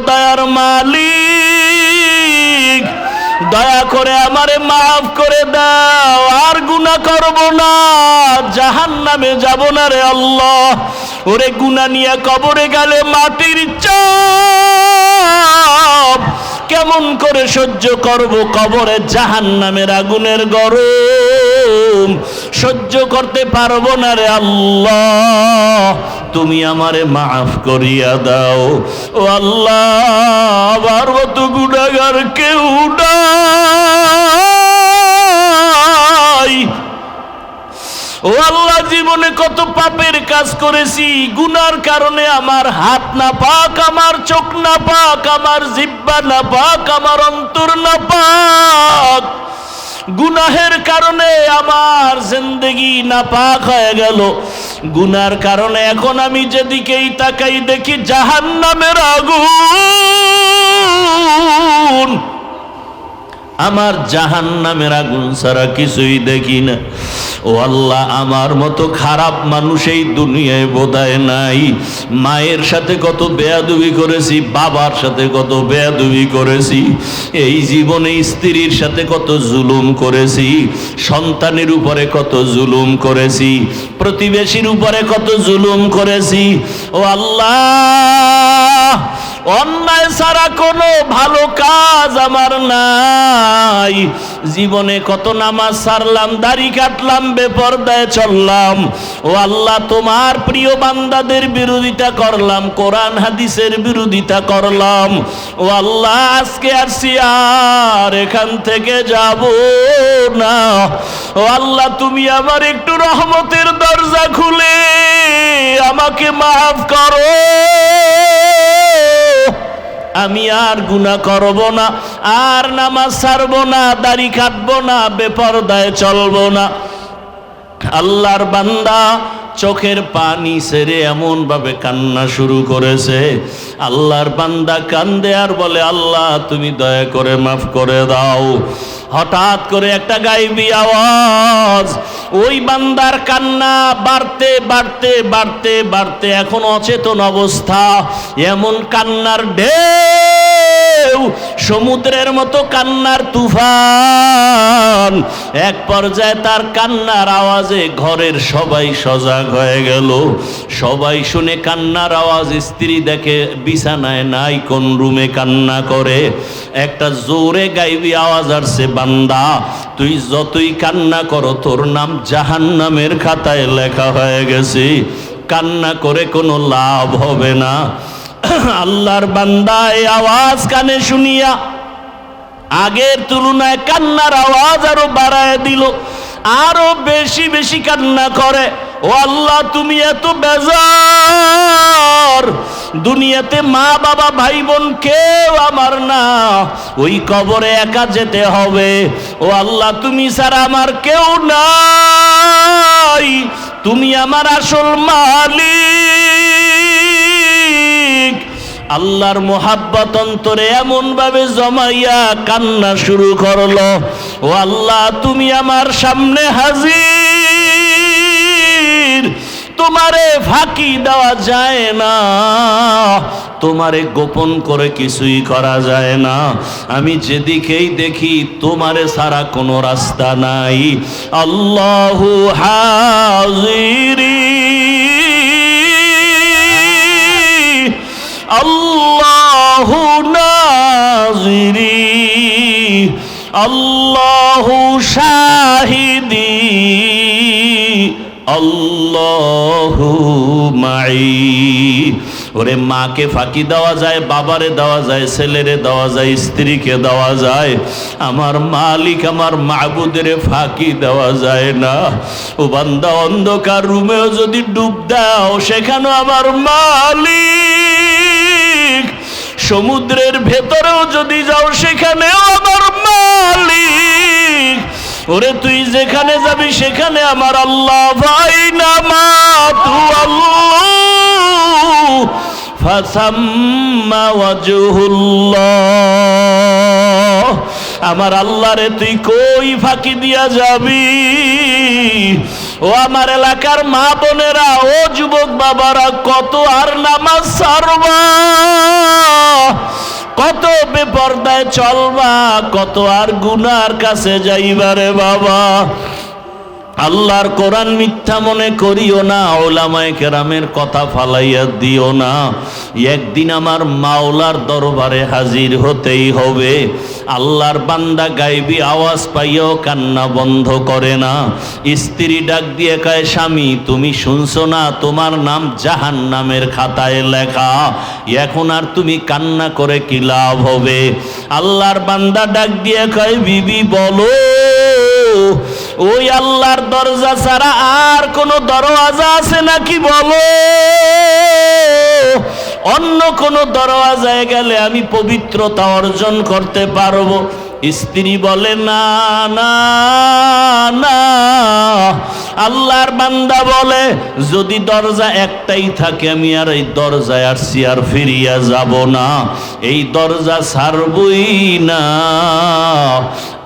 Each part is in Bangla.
দয়ার মালিক, দয়া করে আমারে মাফ করে দাও, আর গুনাহ করব না, জাহান্নামে যাব না রে আল্লাহ। ওরে গুনাহ নিয়ে কবরে গেলে মাটির চাপ কেমন করে সহ্য করব, কবরে জাহান্নামের আগুনের গরম সহ্য করতে পারবো না রে আল্লাহ, তুমি আমারে মাফ করিয়া দাও। ও আল্লাহ, আমার মতো গুনাহগার কেউ নাই। ও আল্লাহ, জীবনে কত পাপের কাজ করেছি, গুনার কারণে আমার হাত না পাক, আমার চোখ না পাক, আমার জিহ্বা না পাক, আমার অন্তর না পাক। গুনাহের কারণে আমার জিন্দেগি না পাক হয়ে গেল। গুনার কারণে এখন আমি যেদিকেই তাকাই দেখি জাহান্নামের আগুন, আমার জাহান্নামের আগুন ছাড়া কিছুই দেখি না। ও আল্লাহ, আমার মতো খারাপ মানুষ এই দুনিয়ায় বোধহয় নাই। মায়ের সাথে কত বেয়াদবি করেছি, বাবার সাথে কত বেয়াদবি করেছি, এই জীবনে স্ত্রীর সাথে কত জুলুম করেছি, সন্তানের উপরে কত জুলুম করেছি, প্রতিবেশীর উপরে কত জুলুম করেছি। ও আল্লাহ, অন্যায় ছাড়া কোনো ভালো কাজ আমার নাই। জীবনে কত নামাজ ছাড়লাম, দাড়ি কাটলাম, বেপরদায় চললাম। ও আল্লাহ, তোমার প্রিয় বান্দাদের বিরোধিতা করলাম, কোরআন হাদিসের বিরোধিতা করলাম। ও আল্লাহ, আজকে আসছি, আর এখান থেকে যাব না। ও আল্লাহ, তুমি আমার একটু রহমতের দরজা খুলে আমাকে মাফ করো। আমি আর গুনাহ করব না, আর নামাজ ছাড়ব না, দাড়ি কাটবো না, বেপরদায় চলবো না। আল্লাহর বান্দা চোখের পানি ছেড়ে এমন ভাবে কান্না শুরু করেছে। আল্লাহর বান্দা কান্দে আর বলে, আল্লাহ তুমি দয়া করে মাফ করে দাও। হঠাৎ করে একটা গায়েবী আওয়াজ, ওই বান্দার কান্না বাড়তে বাড়তে বাড়তে বাড়তে এখন অচেতন অবস্থা। এমন কান্নার ঢেউ, সমুদ্রের মতো কান্নার তুফান। এক পর্যায়ে তার কান্নার আওয়াজে ঘরের সবাই সজাগ হয়ে গেল। সবাই শুনে কান্নার আওয়াজ, স্ত্রী দেখে বিছানায় নাই, কোন রুমে কান্না করে। একটা জোরে গায়েবী আওয়াজ আসছে, বান্দা তুই যতই কান্না করো তোর নাম জাহান্নামের খাতায় লেখা হয়ে গেছে, কান্না করে কোনো লাভ হবে না। আল্লাহর বান্দা এই আওয়াজ কানে শুনিয়া আগের তুলনায় কান্নার আওয়াজ আরো বাড়ায় দিল, আরো বেশি বেশি কান্না করে। ও আল্লাহ, তুমি এত বেজার, দুনিয়াতে মা বাবা ভাই বোন কেউ আমার না, ওই কবরে একা যেতে হবে। ও আল্লাহ, তুমি ছাড়া আমার কেউ নাই, তুমি আমার আসল মালিক। আল্লাহর মোহাব্বত অন্তরে এমন ভাবে জমাইয়া কান্না শুরু করলো। ও আল্লাহ, তুমি আমার সামনে হাজির, তোমারে ফাঁকি দেওয়া যায় না, তোমারে গোপন করে কিছুই করা যায় না। আমি যেদিকেই দেখি তোমারে ছাড়া কোনো রাস্তা নাই। আল্লাহু হাজিরি, আল্লাহু নাজিরি, আল্লাহু শাহিদি, আল্লাহু মাই। ওরে মাকে ফাঁকি দেওয়া যায়, বাবারে দেওয়া যায়, ছেলেরে দেওয়া যায়, স্ত্রীকে দেওয়া যায়, আমার মালিক আমার মাবুদের ফাঁকি দেওয়া যায় না। ও বান্দা, অন্ধকার রুমেও যদি ডুব দাও সেখানেও আমার মালিক, সমুদ্রের ভেতরেও যদি যাও সেখানেও আমার মালিক। ওরে তুই যেখানে যাবি সেখানে আমার আল্লাহ। ফাইনা মা তু আল্লাহ ফাসাম্মা ওয়াজহুল্লাহ। আমার আল্লাহ রে তুই কই ফাঁকি দিয়া যাবি? ও আমার এলাকার মা বোনেরা, ও যুবক বাবারা, কত আর নামাজ ছাড়বা? বেপরদায় চলবা, কত আর গুনার কাছে যাইবারে বাবা। আল্লাহর কোরআন মিথ্যা মনে করিও না, ওলামায়ে কেরামের কথা ফালাইয়া দিও না। একদিন আমার মাওলার দরবারে হাজির হতেই হবে। আল্লাহর বান্দা গায়বী আওয়াজ পাইয়াও কান্না বন্ধ করে না। স্ত্রী ডাক দিয়ে কয়, স্বামী তুমি শুনছো না তোমার নাম জাহান্নামের খাতায় লেখা, এখন আর তুমি কান্না করে কি লাভ হবে? আল্লাহর বান্দা ডাক দিয়ে কয়, বিবি বলো, ওই আল্লাহর দরজা ছাড়া আর কোন দরওয়াজা আছে নাকি বলো? অন্য কোন দরওয়াজায় গেলে আমি পবিত্রতা অর্জন করতে পারবো। স্ত্রী বলে, না না না। আল্লাহর বান্দা বলে, যদি দরজা একটাই থাকে আমি আর এই দরজায় আসছি আর ফিরিয়া যাব না, এই দরজা ছাড়বই না।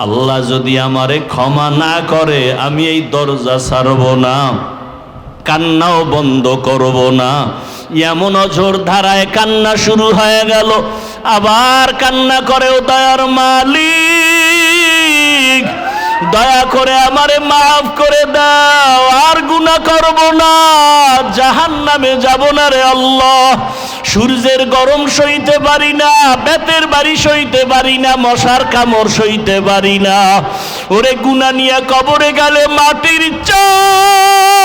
আল্লাহ যদি আমারে ক্ষমা না করে আমি এই দরজা ছাড়ব না, কান্নাও বন্ধ করব না। এমন অঝোর ধারায় কান্না শুরু হয়ে গেল। আবার কান্না করে, ও দয়ার মালিক, দয়া করে আমারে মাফ করে দাও, আর গুনাহ করব না, জাহান্নামে যাব না রে আল্লাহ। সূর্যের গরম সইতে পারি না, বেতের বাড়ি সইতে পারি না, মশার কামড় সইতে পারি না। ওরে গুনাহ নিয়ে কবরে গেলে মাটির চাপ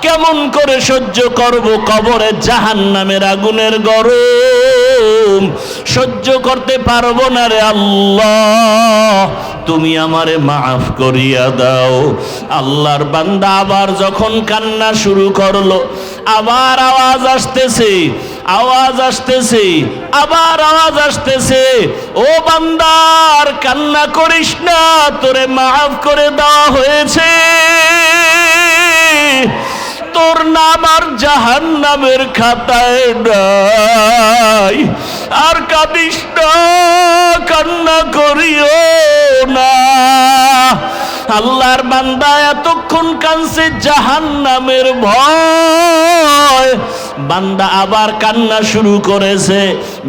কেমন করে সহ্য করব? কবরে জাহান্নামের আগুনের গরম সহ্য করতে পারবো না রে আল্লাহ, তুমি আমারে মাফ করিয়া দাও। আল্লাহর বান্দা আবার যখন কান্না শুরু করলো, আবার আওয়াজ আসতেছে, আওয়াজ আসতেছে, আবার আওয়াজ আসতেছে, ও বান্দার কান্না করিস না, তোরে মাফ করে দেওয়া হয়েছে, তোর নাম আর জাহান্নামের খাতায় নাই, আর কাঁদিস না, কান্না করিও না। আল্লাহর বান্দা এতক্ষণ কাঁদছে জাহান্নামের ভয়, বান্দা আবার কান্না শুরু করেছে।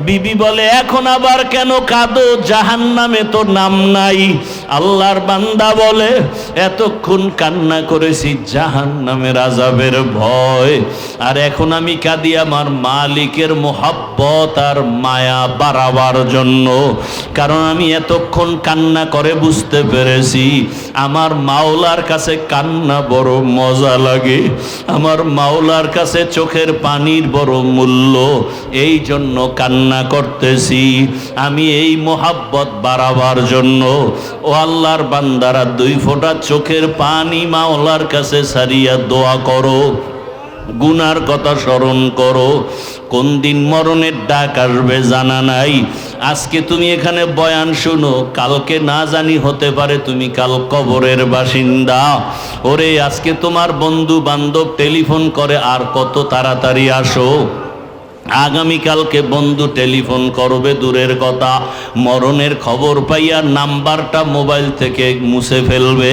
বিবি বলে, এখন আবার কেন কাঁদো? জাহান্নামে তো নাম নাই। আল্লাহর বান্দা বলে, এতক্ষণ কান্না করেছি জাহান্নামের আযাবের ভয়, আর এখন আমি কাঁদি আমার মালিকের মোহাব্বত আর মায়া বাড়াবার জন্য। কারণ আমি এতক্ষণ কান্না করে বুঝতে পেরেছি আমার মাওলার কাছে কান্না বড় মজা লাগে, আমার মাওলার কাছে চোখের পানির বড় মূল্য, এই জন্য কান্না করতেছি আমি এই মোহাব্বত বাড়াবার জন্য। ও আল্লাহর বান্দারা, 2 ফোঁটা চোখের পানি মাওলার কাছে সারিয়া দোয়া করো, গুনার কথা স্মরণ করো। কোন দিন মরণের ডাক আসবে জানা নাই। আজকে তুমি এখানে বয়ান শুনো, কালকে না জানি হতে পারে তুমি কাল কবরের বাসিন্দা। ওরে আজকে তোমার বন্ধু বান্ধব টেলিফোন করে, আর কত তাড়াতাড়ি আসো। আগামীকালকে বন্ধু টেলিফোন করবে দূরের কথা, মরণের খবর পাইয়া নাম্বারটা মোবাইল থেকে মুছে ফেলবে,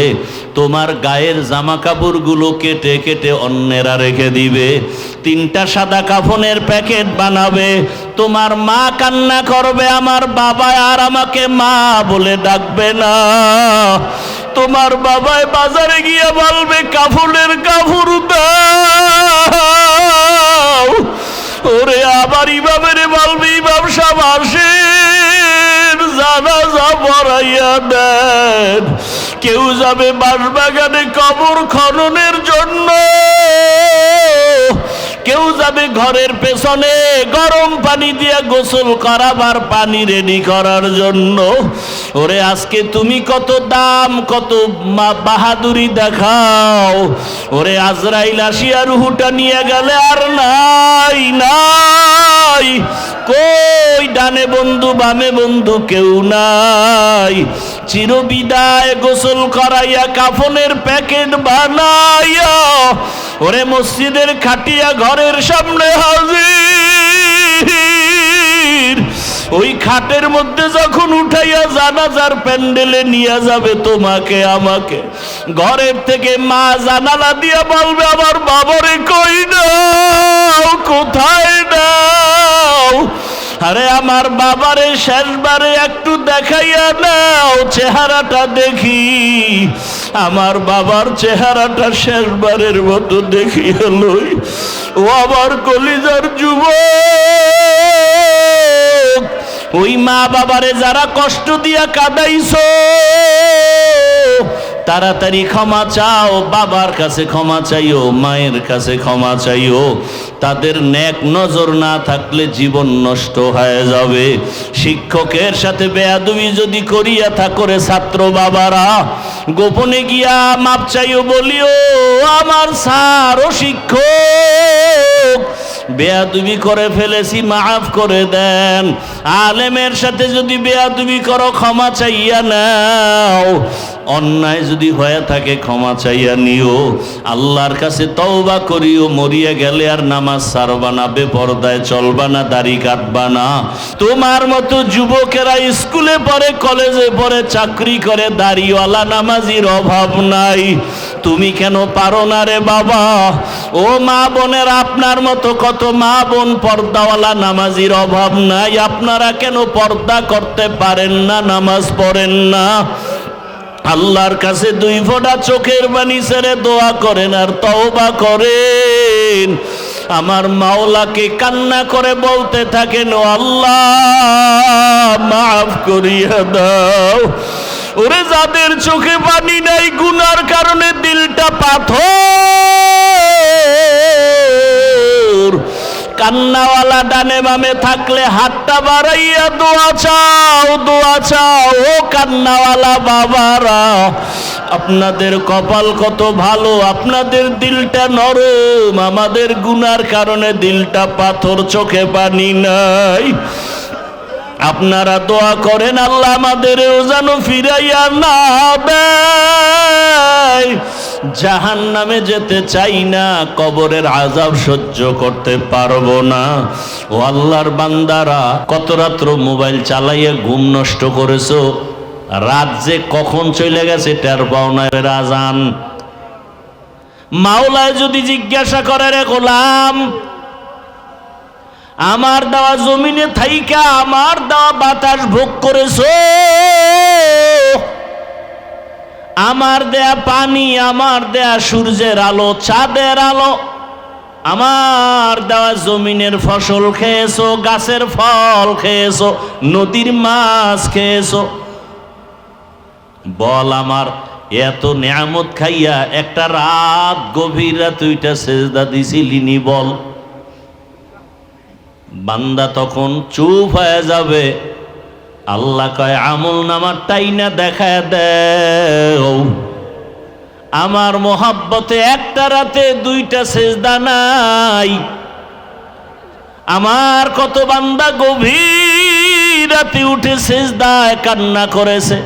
তোমার গায়ের জামা কাপড়গুলো কেটে কেটে অন্যেরা রেখে দিবে, 3টা সাদা কাফনের প্যাকেট বানাবে। তোমার মা কান্না করবে, আমার বাবা আর আমাকে মা বলে ডাকবে না। তোমার বাবাই বাজারে গিয়ে বলবে, কাফনের কাপড় দাও। ওরে আবার ইমামের বলবে, ইমাম সাহেব আসেন, জানাজা পড়াইয়া দেন। কেউ যাবে বাঁশবাগানে কবর খননের জন্য, কেউ যাবে ঘরের পেছনে গরম পানি দিয়ে গোসল করাবার পানি রেডি করার জন্য। ওরে আজকে তুমি কত দাম, কত বাহাদুরি দেখাও। ওরে আজরাইল আসিয়া রুহুটা নিয়ে গেলে আর নাই নাই, কই ডানে বন্ধু বামে বন্ধু কেউ নাই। চিরবিদায় গোসল করাইয়া কাফনের প্যাকেট বানাইয়া ওরে মসজিদের খাটিয়া ঘরের সামনে হাজির। ওই খাটের মধ্যে যখন উঠাইয়া জানাজার প্যান্ডেলে নিয়ে যাবে তোমাকে আমাকে, ঘরের থেকে মা জানালা দিয়া বলবে, আমার বাবারে কই নাও, কোথায় নাও? আরে আমার বাবারে শেষবারে একটু দেখাইয়া নাও, চেহারাটা দেখি। আমার বাবার চেহারাটা শেষবারের মতো দেখিয়া লই। ও আমার কলিজার যুবক, ওই মা বাবারে যারা কষ্ট দিয়া কাঁদাইছো, তাড়াতাড়ি ক্ষমা চাও, বাবার কাছে ক্ষমা চাইও, মায়ের কাছে ক্ষমা চাইও। তাদের নেক নজর না থাকলে জীবন নষ্ট হয়ে যাবে। শিক্ষকের সাথে বেয়াদবি যদি করিয়া থাকরে ছাত্র বাবারা, গোপনে গিয়া মাপ চাইও, বলিও আমার স্যার ও শিক্ষক বেয়াদবি করে ফেলেছি, মাফ করে দেন। আলেমের সাথে যদি বেয়াদবি করো, ক্ষমা চাইয়া নাও। অন্যায় যদি হয়ে থাকে ক্ষমা চাইয়া নিও, আল্লাহর কাছে তওবা করিও। মরিয়া গেলে আর নামাজ ছাড়বা না, বেপরদায় চলবা না, দাড়ি কাটবা না। তোমার মতো যুবকেরা স্কুলে পড়ে, কলেজে পড়ে, চাকরি করে, দাড়িওয়ালা নামাজির অভাব নাই। তুমি কেন পারো না রে বাবা? ও মা বোনের, আপনার মতো কত মা বোন পর্দাওয়ালা, নামাজির অভাব নাই। আপনারা কেন পর্দা করতে পারেন না, নামাজ পড়েন না? আল্লাহর কাছে দুই ফোঁটা চোখের পানি ছেড়ে দোয়া করেন আর তওবা করেন। আমার মাওলাকে কান্না করে বলতে থাকেন, ও আল্লাহ মাফ করিয়া দাও। ওরে যাদের চোখে পানি নাই, গুনার কারণে দিলটা পাথর, কান্নাওয়ালা ডানে বামে থাকলে হাতটা বাড়াইয়া দোয়া চাও, দোয়া চাও। ও কান্নাওয়ালা বাবারা, আপনাদের কপাল কত ভালো, আপনাদের দিলটা নরম। আমাদের গুনার কারণে দিলটা পাথর, চোখে পানি নাই। আপনারা দোয়া করেন, আল্লাহ আমাদেরও যেন ফিরাইয়া না দেয়। জাহান্নামে যেতে চাই না, কবরের আযাব সহ্য করতে পারবো না। ও আল্লাহর বান্দারা, কত রাত্র মোবাইল চালাইয়া ঘুম নষ্ট করেছো, রাত যে কখন চলে গেছে টের পাও না। আজান মাওলায় যদি জিজ্ঞাসা করে, রে গোলাম, আমার দেওয়া জমিনে থাইকা আমার দেওয়া বাতাস ভোগ করেছো, আমার দেয়া পানি, আমার দেয়া সূর্যের আলো, চাঁদের আলো, আমার দেওয়া জমিনের ফসল খেয়েছো, গাছের ফল খেয়েছো, নদীর মাছ খেয়েছো, বল আমার এত নিয়ামত খাইয়া একটা রাত, গভীর রাত তুইটা সেজদা দিছিলিনি? বল। বান্দা তখন চুপ হয়ে যাবে। আল্লাহ কয়, আমল নামার টাইনা দেখায় দেও। আমার মোহাব্বতে একটা রাতে দুইটা সেজদা নাই। আমার কত বান্দা গভীর রাতে উঠে সেজদায় কান্না করেছে।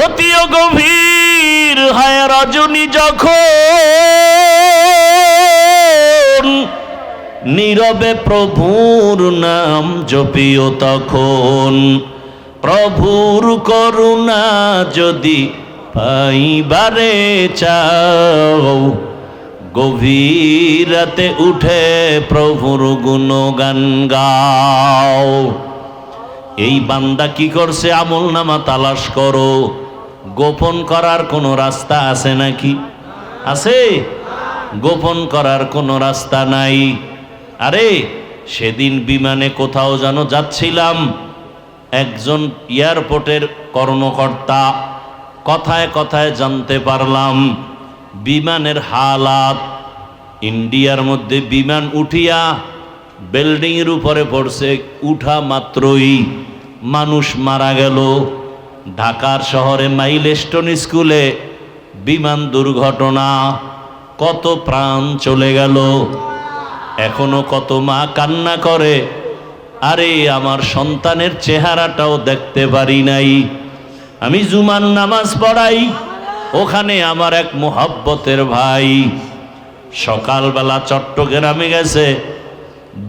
অতিও গভীর হয় রজনী যখন, নীরবে প্রভুর নাম জপিও তখন। প্রভুর করুণা যদি পাইবারে চাও, গভীর রাতে উঠে প্রভুর গুণগান গাও। এই বান্দা কি করছে? আমল নামা তালাশ করো। গোপন করার কোনো রাস্তা আছে নাকি? আছে? গোপন করার কোনো রাস্তা নাই। আরে সেদিন বিমানে কোথাও যেন যাচ্ছিলাম, একজন এয়ারপোর্টের কর্মকর্তা, কথায় কথায় জানতে পারলাম বিমানের হালাত। ইন্ডিয়ার মধ্যে বিমান উঠিয়া বিল্ডিংয়ের উপরে পড়ছে, উঠা মাত্রই মানুষ মারা গেল। ঢাকার শহরে মাইলস্টোন স্কুলে বিমান দুর্ঘটনা, কত প্রাণ চলে গেল। এখনো কত মা কান্না করে, আরে আমার সন্তানের চেহারাটাও দেখতে পারি নাই। আমি জুমার নামাজ পড়াই, ওখানে আমার এক মুহাব্বতের ভাই সকালবেলা চট্টগ্রামে গেছে,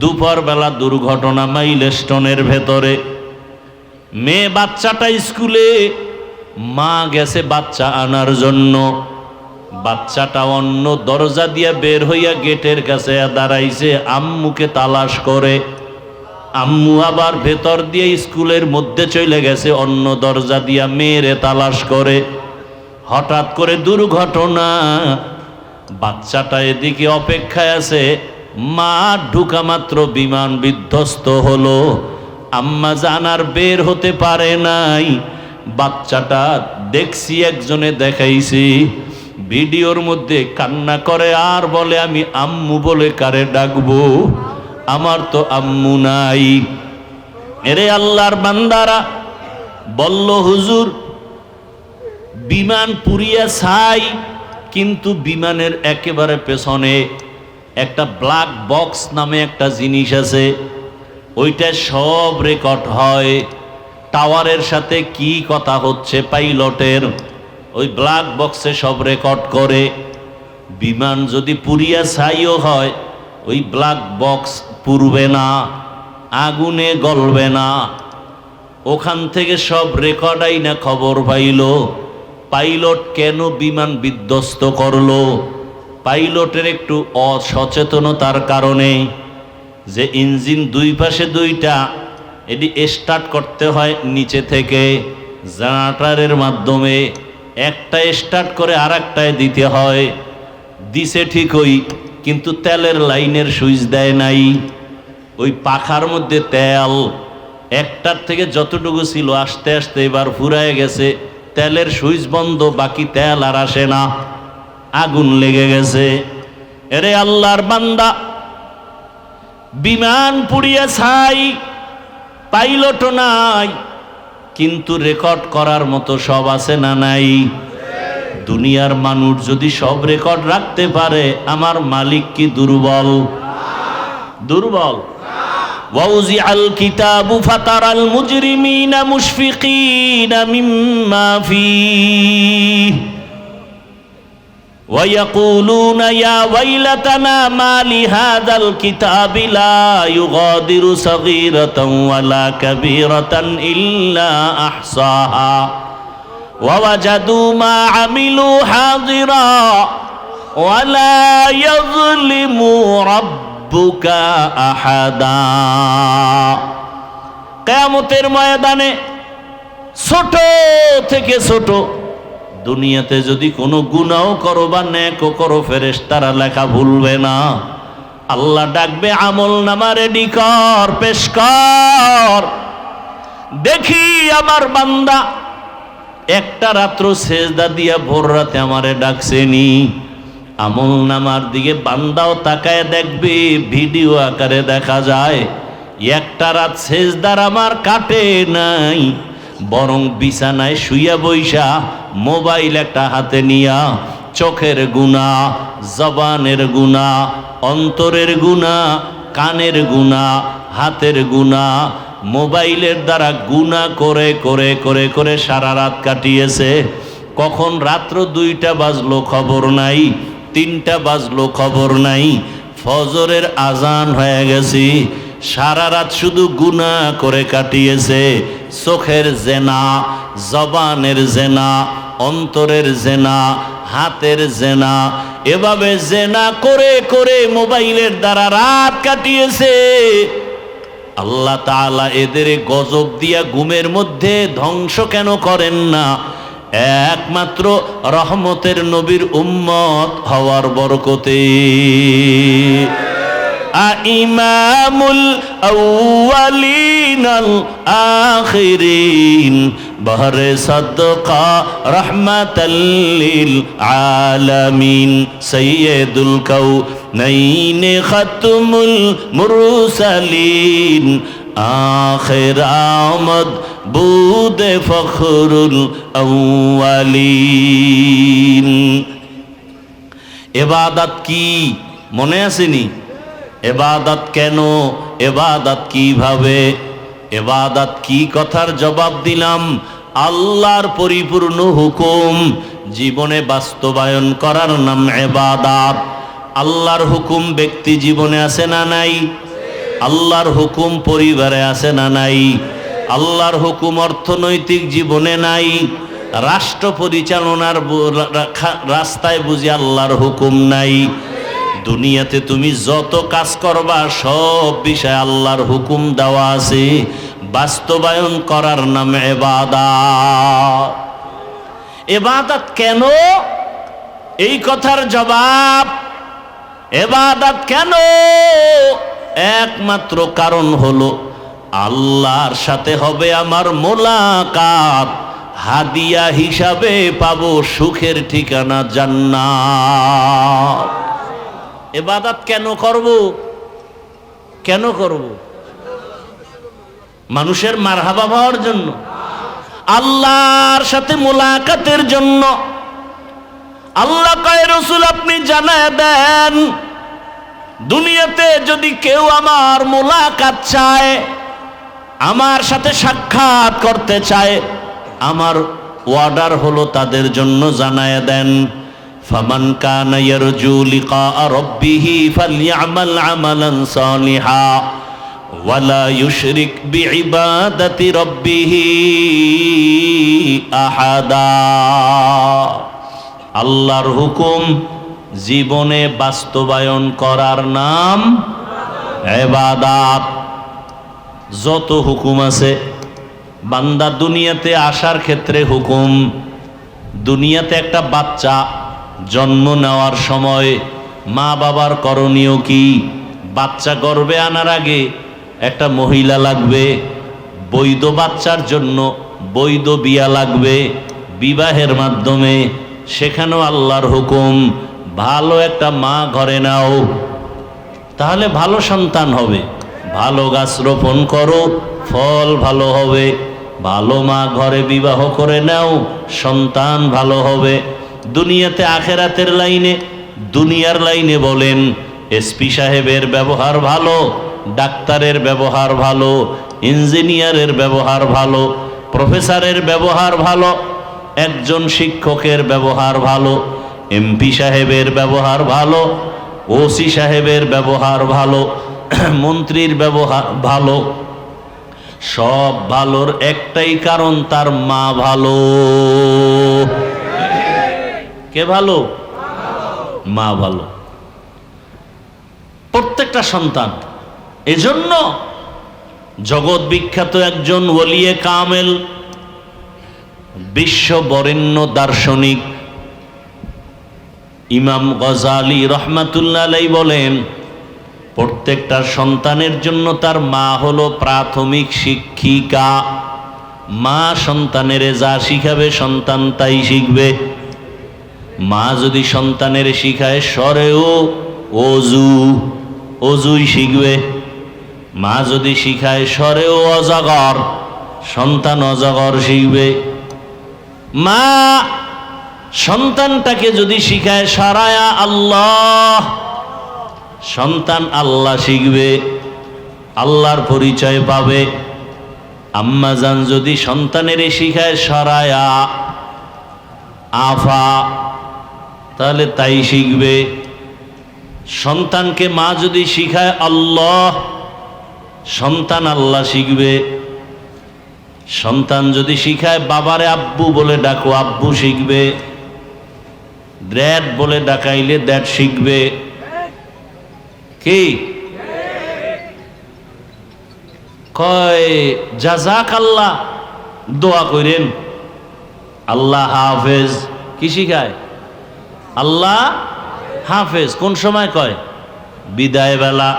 দুপুরবেলা দুর্ঘটনা মাইলস্টোনের ভেতরে। মেয়ে বাচ্চাটা স্কুলে, মা গেছে বাচ্চা আনার জন্য। বাচ্চাটা অন্য দরজা দিয়ে বের হইয়া গেটের কাছে দাঁড়াইছে, আম্মুকে তালাশ করে। আম্মু আবার ভেতর দিয়ে স্কুলের মধ্যে চলে গেছে অন্য দরজা দিয়া মেয়েরে তালাশ করে। হঠাৎ করে দুর্ঘটনা, বাচ্চাটা এদিকে অপেক্ষায় আছে, মা ঢুকা মাত্র বিমান বিধ্বস্ত হলো। আম্মা জানার বের হতে পারে নাই। বাচ্চাটা দেখছি, একজনে দেখাইছি ভিডিওর মধ্যে, কান্না করে আর বলে আমি আম্মু বলে কারে ডাকবো, আমার তো আম্মু নাই। এরে আল্লাহর বান্দারা, বলল হুজুর বিমান পুড়িয়া ছাই, কিন্তু বিমানের একেবারে পেছনে একটা ব্ল্যাক বক্স নামে একটা জিনিস আছে, ওইটা সব রেকর্ড হয়। টাওয়ারের সাথে কি কথা হচ্ছে পাইলটের, ওই ব্ল্যাক বক্সে সব রেকর্ড করে। বিমান যদি পুড়িয়া ছাইও হয়, ওই ব্ল্যাক বক্স পুড়বে না, আগুনে গলবে না। ওখান থেকে সব রেকর্ড আইনা খবর পাইল পাইলট কেন বিমান বিধ্বস্ত করলো। পাইলটের একটু অসচেতনতার কারণে, যে ইঞ্জিন দুই পাশে দুইটা, এটি স্টার্ট করতে হয় নিচে থেকে জেনারেটরের মাধ্যমে, একটা স্টার্ট করে আর একটায় দিতে হয়। দিছে ঠিকই, কিন্তু তেলের লাইনের সুইচ দেয় নাই। ওই পাখার মধ্যে তেল একটার থেকে যতটুকু ছিল আস্তে আস্তে এবার ফুরায় গেছে, তেলের সুইচ বন্ধ, বাকি তেল আর আসে না, আগুন লেগে গেছে। এরে আল্লাহর বান্দা, বিমান পুড়িয়া ছাই, পাইলটও নাই, কিন্তু রেকর্ড করার মতো সব আছে না নাই? দুনিয়ার মানুষ যদি সব রেকর্ড রাখতে পারে, আমার মালিক কি দুর্বল? দুর্বল? وَوُزِعَ الْكِتَابُ فَتَرَى الْمُجْرِمِينَ مُشْفِقِينَ مِمَّا فِيهِ وَيَقُولُونَ يَا وَيْلَتَنَا مَا لِهَذَا الْكِتَابِ لَا يُغَادِرُ صَغِيرَةً وَلَا كَبِيرَةً إِلَّا أَحْصَاهَا وَوَجَدُوا مَا عَمِلُوا حَاضِرًا وَلَا يَظْلِمُ رَبُّكَ أَحَدًا। কিয়ামতের ময়দানে ছোট থেকে ছোট, দুনিয়াতে যদি কোনো গুনাহ করো বা নেকও করো, ফেরেশতারা লেখা ভুলবে না। আল্লাহ ডাকবে, আমল নামা রেডি কর, পেশ কর, দেখি আমার বান্দা একটা রাত্র সেজদা দিয়া ভোর রাতে আমারে ডাকছেনি। আমল নামার দিকে বান্দাও তাকায় দেখবে, ভিডিও আকারে দেখা যায় একটা রাত সেজদার আমার কাটে নাই, বরং বিছানায় শুইয়া বইসা মোবাইল একটা হাতে নিয়া চোখের গুনাহ, জবানের গুনাহ, অন্তরের গুনাহ, কানের গুনাহ, হাতের গুনাহ, মোবাইলের দ্বারা গুনাহ করে করে করে করে সারা রাত কাটিয়েছে। কখন রাত্র 2টা বাজলো খবর নাই, 3টা বাজলো খবর নাই, ফজরের আজান হয়ে গেছে, সারা রাত শুধু গুনাহ করে কাটিয়েছে। চোখের জেনা, জবানের জেনা, অন্তরের জেনা, হাতের জেনা, এভাবে জেনা করে করে মোবাইলের দ্বারা রাত কাটিয়েছে। আল্লাহ তাআলা এদের গজব দিয়া ঘুমের মধ্যে ধ্বংস কেন করেন না? একমাত্র রহমতের নবীর উম্মত হওয়ার বরকতে। ইমামুল আউয়ালিনাল আখিরিন বহরে সাদকা রাহমাতাল লিল আলামিন সাইয়্যিদুল কাউনাইন খাতমুল মুরসালিন আখির আমদ বুদে ফখরুল আউয়ালিন। ইবাদত কি মনে আসেনি? এবাদত কেন? এবাদত কিভাবে? এবাদত কি কথার জবাব দিলাম? আল্লাহর পরিপূর্ণ হুকুম জীবনে বাস্তবায়ন করার নাম এবাদত। আল্লাহর হুকুম ব্যক্তি জীবনে আছে না নাই? আল্লাহর হুকুম পরিবারে আছে না নাই? আল্লাহর হুকুম অর্থনৈতিক জীবনে নাই? রাষ্ট্র পরিচালনার রাস্তায় বুঝি আল্লাহর হুকুম নাই? দুনিয়াতে তুমি যত কাজ করবা সব বিষয়ে আল্লাহর হুকুম দেওয়া আছে, বাস্তবায়ন করার নাম ইবাদত। ইবাদত কেন? এই কথার জবাব, ইবাদত কেন, একমাত্র কারণ হলো আল্লাহর সাথে হবে আমার মোলাকাত, হাদিয়া হিসাবে পাবো সুখের ঠিকানা জান্নাত। ইবাদত কেন করব? কেন করব? মানুষের মারহাবা পাওয়ার জন্য? আল্লাহর সাথে মোলাকাতের জন্য। আল্লাহ কয়, রাসূল আপনি জানায় দেন, দুনিয়াতে যদি কেউ আমার মোলাকাত চায়, আমার সাথে সাক্ষাৎ করতে চায়, আমার অর্ডার হলো তাদের জন্য জানায় দেন, ফামান কানা ইয়ারজু লিকা রাব্বিহি ফালইআমাল আমালান সালিহা ওয়ালা ইউশরিক বিইবাদাতি রাব্বিহি আহাদা। আল্লাহর হুকুম জীবনে বাস্তবায়ন করার নাম ইবাদত। যত হুকুম আছে, বান্দা দুনিয়াতে আসার ক্ষেত্রে হুকুম। দুনিয়াতে একটা বাচ্চা জন্ম নেওয়ার সময় মা বাবার করণীয় কি? বাচ্চা গর্ভে আনার আগে একটা মহিলা লাগবে, বৈধ বাচ্চার জন্য বৈধ বিয়া লাগবে, বিবাহের মাধ্যমে। সেখানেও আল্লাহর হুকুম, ভালো একটা মা ঘরে নাও, তাহলে ভালো সন্তান হবে। ভালো গাছ রোপণ করো, ফল ভালো হবে। ভালো মা ঘরে বিবাহ করে নাও, সন্তান ভালো হবে। দুনিয়াতে আখেরাতের লাইনে, দুনিয়ার লাইনে বলেন, এসপি সাহেবের ব্যবহার ভালো, ডাক্তারের ব্যবহার ভালো, ইঞ্জিনিয়ারের ব্যবহার ভালো, প্রফেসরের ব্যবহার ভালো, একজন শিক্ষকের ব্যবহার ভালো, এমপি সাহেবের ব্যবহার ভালো, ওসি সাহেবের ব্যবহার ভালো, মন্ত্রীর ব্যবহার ভালো। সব ভালোর একটাই কারণ, তার মা ভালো। কে ভালো? মা ভালো। প্রত্যেকটা সন্তান। এজন্য জগৎ বিখ্যাত একজন ওলিয়ে কামেল, বিশ্ব বরেণ্য দার্শনিক ইমাম গজালি রহমাতুল্লাহ আলাইহি বলেন, প্রত্যেকটা সন্তানের জন্য তার মা হলো প্রাথমিক শিক্ষিকা। মা সন্তানের যা শিখাবে সন্তান তাই শিখবে। মা যদি সন্তানের শিখায় সরেও অজু, অজুই শিখবে। মা যদি শিখায় সরেও অজাগর, সন্তান অজাগর শিখবে। মা সন্তানটাকে যদি শিখায় সারায়া আল্লাহ, সন্তান আল্লাহ শিখবে, আল্লাহর পরিচয় পাবে। আম্মা জান যদি সন্তানের শিখায় সরায়া আফা, তাহলে তাই শিখবে। সন্তানকে মা যদি শিখায় আল্লাহ, সন্তান আল্লাহ শিখবে। সন্তান যদি শিখায় বাবারে আব্বু বলে ডাকো, আব্বু শিখবে। ড্যাড বলে ডাকাইলে ড্যাড শিখবে। কি কয়? জাযাকাল্লাহ দোয়া করেন, আল্লাহ হাফেজ। কি শিখায়? আল্লাহ হাফেজ। কোন সময় কয়? বিদায় বেলা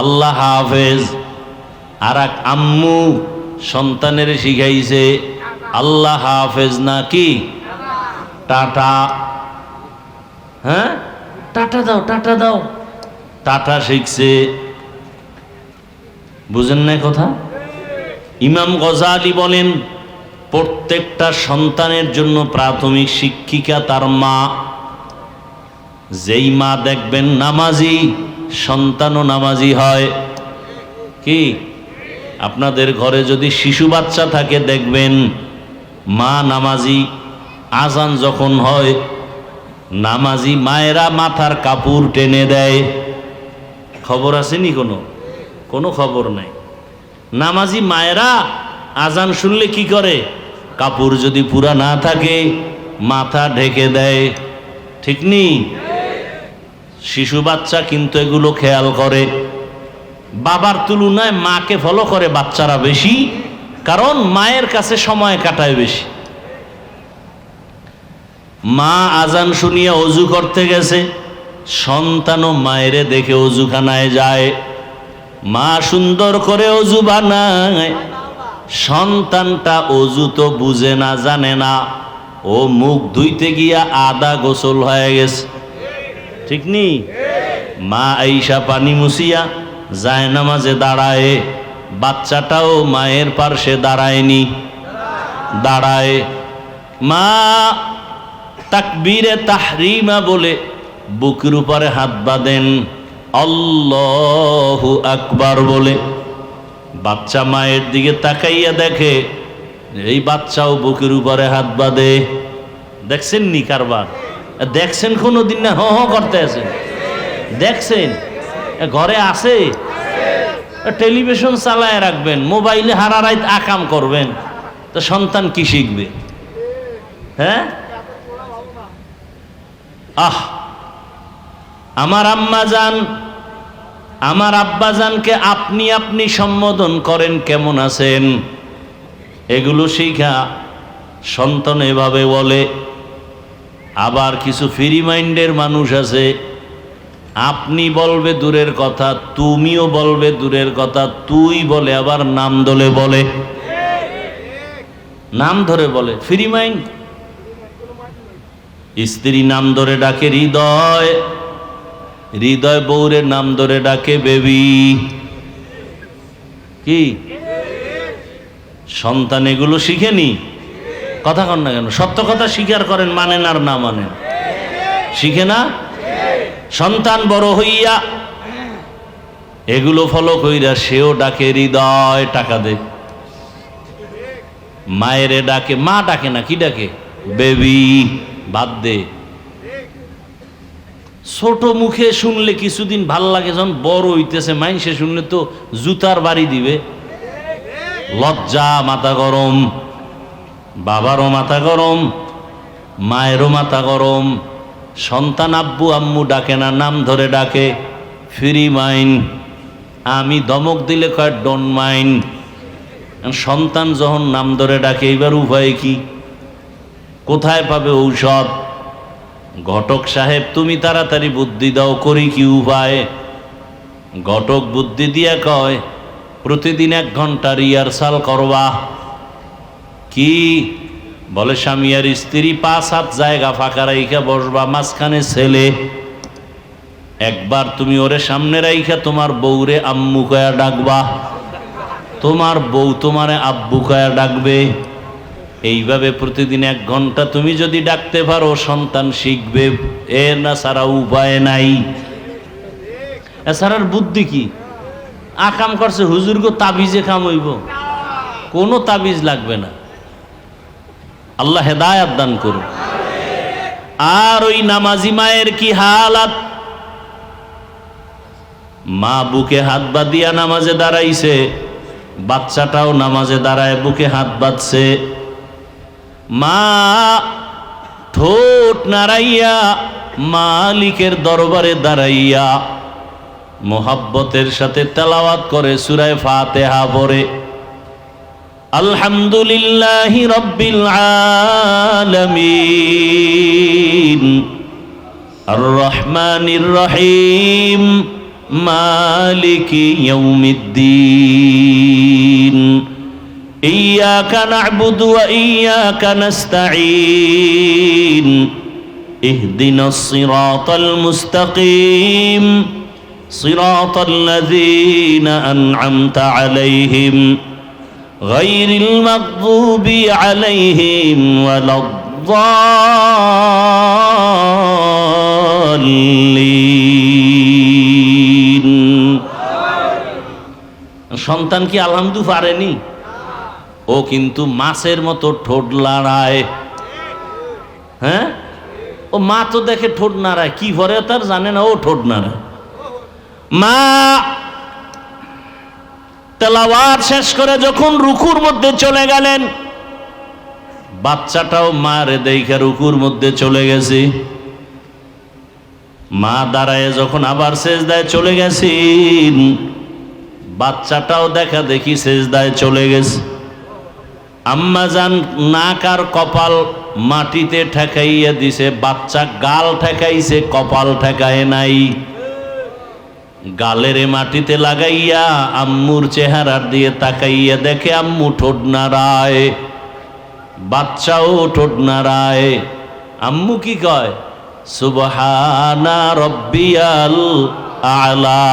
আল্লাহ হাফেজ। আর এক আম্মু সন্তানের শিখাইছে আল্লাহ হাফেজ না কি টাটা। হ্যাঁ, টাটা দাও, টাটা দাও, টাটা শিখছে। বুঝেন না কথা? ইমাম গজালি বলেন, প্রত্যেকটা সন্তানের জন্য প্রাথমিক শিক্ষিকা তার মা। যেই মা দেখবেন নামাজি, সন্তানও নামাজি হয়। কি আপনাদের ঘরে যদি শিশু বাচ্চা থাকে দেখবেন মা নামাজি। আজান যখন হয় নামাজি মায়েরা মাথার কাপড় টেনে দেয়। খবর আসেনি? কোনো খবর নাই। নামাজি মায়েরা আজান শুনলে কি করে? কাপড় যদি পুরা না থাকে মাথা ঢেকে দেয়। ঠিক নেই? শিশু বাচ্চা কিন্তু এগুলো খেয়াল করে। বাবার তুলনায় মাকে ফলো করে বাচ্চারা বেশি, কারণ মায়ের কাছে সময় কাটায় বেশি। মা আজান শুনিয়া অজু করতে গেছে, সন্তানও মায়েরে দেখে অজুখানায় যায়। মা সুন্দর করে অজু বানায়, সন্তানটা অজু তো বুঝে না, জানে না, ও মুখ ধুইতে গিয়া আদা গোসল হয়ে গেছে, ঠিক নি? মা আইসা পানি মুছিয়া যায় নামাজে দাঁড়ায়, বাচ্চাটাও মায়ের পার্শ্বে দাঁড়ায়নি, দাঁড়ায়। মা তাকবীরে তাহরিমা বলে বুকের উপরে হাত বাঁধেন, আল্লাহু আকবার বলে। বাচ্চা মায়ের দিকে তাকাইয়া দেখে এই বাচ্চাও বুকের উপরে হাত বাঁধে। দেখছেন নি কারবার? দেখছেন কোনোদিন? না হ হ করতে আছেন, দেখছেন? ঘরে আছে, টেলিভিশন চালায় রাখবেন, মোবাইলে হারা রাত আকাম করবেন, তো সন্তান কি শিখবে? হ্যাঁ, আমার আম্মা জান, আমার আব্বা জানকে আপনি আপনি সম্বোধন করেন, কেমন আছেন, এগুলো শিখা সন্তান এভাবে বলে। আবার কিছু ফ্রি মাইন্ডের মানুষ আছে, আপনি বলবে দূরের কথা, তুমিও বলবে দূরের কথা, তুই বলে আবার নাম ধরে বলে, নাম ধরে বলে, ফ্রি মাইন্ড। স্ত্রী নাম ধরে ডাকে হৃদয়, হৃদয় বউরের নাম ধরে ডাকে বেবি। কি সন্তান এগুলো শিখেনি? কথা কন না কেন? সত্য কথা স্বীকার করেন, মানেন আর না মানেন, শিখে না? সন্তান বড় হইয়া এগুলো ফলো কইরা সেও ডাকে হৃদয়, টাকা দে। মায়েরে ডাকে, মা ডাকে না, কি ডাকে? বেবি, বাদ দে। ছোট মুখে শুনলে কিছুদিন ভাল লাগে, যখন বড় হইতেছে মাইনসে শুনলে তো জুতার বাড়ি দিবে। লজ্জা, মাথা গরম, বাবারও মাথা গরম, মায়েরও মাথা গরম। সন্তান আব্বু আম্মু ডাকে না, নাম ধরে ডাকে, ফ্রি মাইন্ড। আমি ধমক দিলে কয় ডোন্ট মাইন্ড। সন্তান যখন নাম ধরে ডাকে, এবার উপায় কি? কোথায় পাবে ঔষধ? ঘটক সাহেব তুমি তাড়াতাড়ি বুদ্ধি দাও, করি কি উপায়? ঘটক বুদ্ধি দিয়া কয় প্রতিদিন 1 ঘন্টা রিহার্সাল করবা। কি বলে? স্বামী আর স্ত্রী 5-7 জায়গা ফাঁকা রাইখা বসবা, মাঝখানে ছেলে। একবার তুমি ওরে সামনে রাইখা তোমার বউরে আম্মু কয়া ডাকবা, তোমার বউ তোমারে আব্বু কয়া ডাকবে। এইভাবে প্রতিদিন 1 ঘন্টা তুমি যদি ডাকতে পারো, সন্তান শিখবে। এ না সারা উপায় নাই। এছাড়ার বুদ্ধি কি? আকাম করছে হুজুর গো, তাবিজে কাম হইব? কোনো তাবিজ লাগবে না। আল্লাহ হেদায়াত দান করুন। আর ওই নামাজি মায়ের কি হালাত? মা বুকে হাত বাঁধিয়া নামাজে দাঁড়াইছে, বাচ্চাটাও নামাজে দাঁড়ায় বুকে হাত বাঁধছে। মা ঠোঁট নাড়াইয়া মালিকের দরবারে দাঁড়াইয়া মোহাব্বতের সাথে তেলাওয়াত করে সূরা ফাতিহা পড়ে, আলহামদুলিল্লাহি রাব্বিল আলামিন আর রহমানির রহিম মালিকি ইয়াউমিদ্দিন ইয়্যাকা না'বুদু ওয়া ইয়্যাকা নাস্তাঈন ইহদিনাস সিরাতাল মুস্তাকিম সিরাতাল লাযীনা আন'আমতা আলাইহিম গায়রিল মাগযুবি আলাইহিম ওয়ালাদ-দাল্লিন। সন্তান কি আলহামদু পারেনি? ও কিন্তু মাছের মতো ঠোঁট নাড়ায়। হ্যাঁ, ও মা তো দেখে ঠোঁট নাড়ায়, কি করে তার জানে না, ও ঠোঁট নাড়ায়। মা তেলাওয়াত শেষ করে যখন রুকুর মধ্যে চলে গেলেন, বাচ্চাটাও মারে দেখে রুকুর মধ্যে চলে গেছে। মা দাঁড়ায় যখন আবার সেজদায় চলে গেছেন, বাচ্চাটাও দেখা দেখি সেজদায় চলে গেছে। আম্মা জান নাক আর কপাল মাটিতে ঠেকাইয়া দিছে, বাচ্চা গাল ঠেকাইছে, কপাল ঠেকায় নাই। গালের মাটিতে লাগাইয়া আম্মুর চেহারার দিয়ে তাকাইয়া দেখে আম্মু ঠোঁট নাড়ায়, বাচ্চাও ঠোঁট নাড়ায়। আম্মু কি কয়? সুবহানা রব্বিয়াল আলা।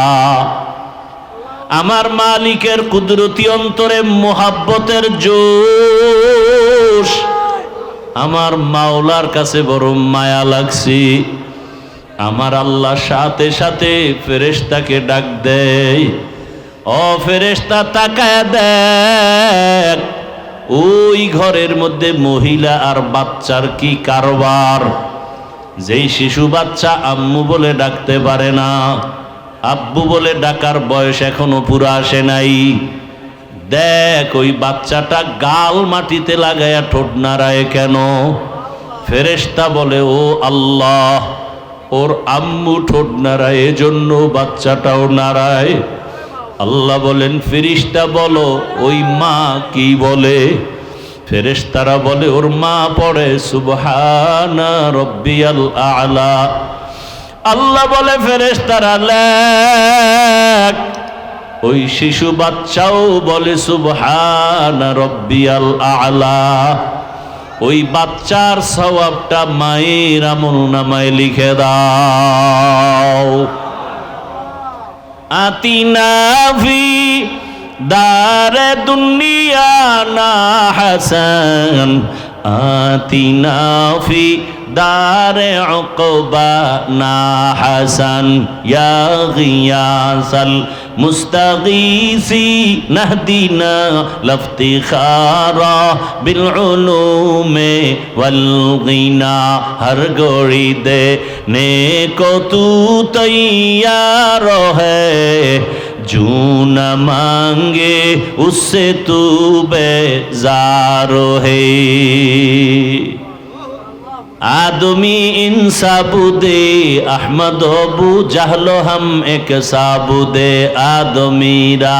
আমার মালিকের কুদরতি অন্তরে মোহাব্বতের জোশ, আমার মাওলার কাছে বড় মায়া লাগছে। আমার আল্লাহ সাথে সাথে ফেরেশতাকে ডাক দেয়, ও ফেরেশতা তাকায় দেখ, ওই ঘরের মধ্যে মহিলা আর বাচ্চার কি কারবার। যেই শিশু বাচ্চা আম্মু বলে ডাকতে পারে না, আব্বু বলে ডাকার বয়স এখনো পুরো আসে নাই, দেখ ওই বাচ্চাটা গাল মাটিতে লাগায়া ঠোঁট নাড়ায় কেন? ফেরেশতা বলে, ও আল্লাহ, ওর আম্মু ঠোঁট নাড়ায়, এজন্য বাচ্চাটাও নাড়ায়। আল্লাহ বলেন, ফেরেশতা বলো ওই মা কি বলে? ফেরেশতারা বলে, ওর মা পড়ে সুবহানা রব্বিয়াল আলা। আল্লাহ বলে, ফেরেশতারা লেখ। ওই শিশু বাচ্চাও বলে সুবহানা রব্বিয়াল আলা। ওই বাচ্চার সওয়াবটা মায়ের আমলনামায় লিখে দাও। আতিনা ফি দারে দুনিয়া না হাসান, আতিনা ফি দারে উকবা না হাসান, ইয়া গিয়াসাল মুস্তাগীসি নাহদিনা লফতিখারা বিল উলুমে ওয়াল গিনা। হর গড়ি দে নেকো তু তৈয়ার হ্যায়, জু न मांगे उससे तू बेजार है। आदमी इंसाबुदे अहमद अबू जहलो हम एक साबुदे आदमीरा।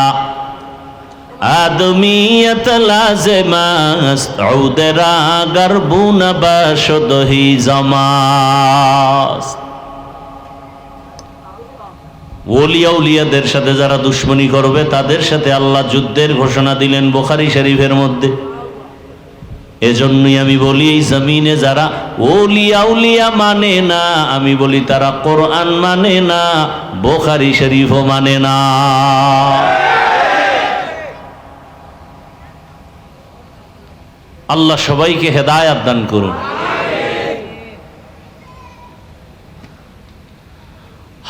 आदमीयत लाज़िमास्त औदरा गरबुन बाशद ही जमास्त। ওলিয়া উলিয়াদের সাথে যারা দুশ্মনী করবে তাদের সাথে আল্লাহ যুদ্ধের ঘোষণা দিলেন বুখারী শরীফের মধ্যে। এজন্যই আমি বলি, এই জমিনে যারা ওলিয়া উলিয়া মানে না, আমি বলি তারা কোরআন মানে না, বুখারী শরীফও মানে না। আল্লাহ সবাইকে হেদায়েত দান করুন।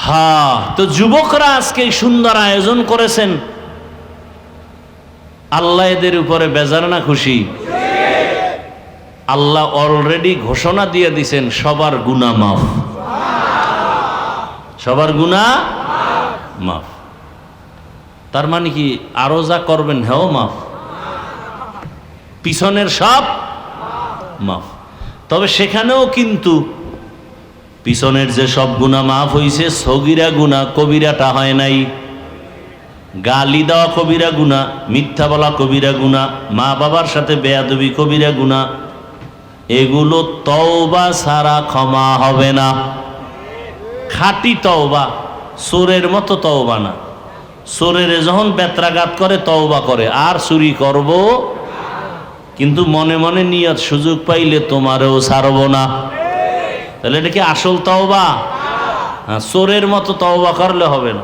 হ্যাঁ, তো যুবকরা আজকে সুন্দর আয়োজন করেছেন, আল্লাহ এদের উপরে বেজার না খুশি? আল্লাহ অলরেডি ঘোষণা দিয়ে দিছেন সবার গুনাহ মাফ, সবার গুনাহ মাফ। তার মানে কি আরো যা করবেন হ্যাঁ মাফ, পিছনের সব মাফ। তবে সেখানেও কিন্তু পিছনের যে সব গুনাহ মাফ হইছে, সগীরা গুনাহ কবিরাটা হয় নাই। গালি দেওয়া কবিরা গুনাহ, মিথ্যা বলা কবিরা গুনাহ, মা বাবার সাথে বেয়াদবি কবিরা গুনাহ, এগুলো তওবা ছাড়া ক্ষমা হবে না। খাঁটি তওবা, চোরের মতো তওবা না। চোরের যখন বেত্রাঘাত করে তওবা করে, আর চুরি করব, কিন্তু মনে মনে নিয়ত সুযোগ পাইলে তোমারেও ছাড়ব না। তাহলে এটা কি আসল তওবা? হ্যাঁ, চোরের মতো তওবা করলে হবে না।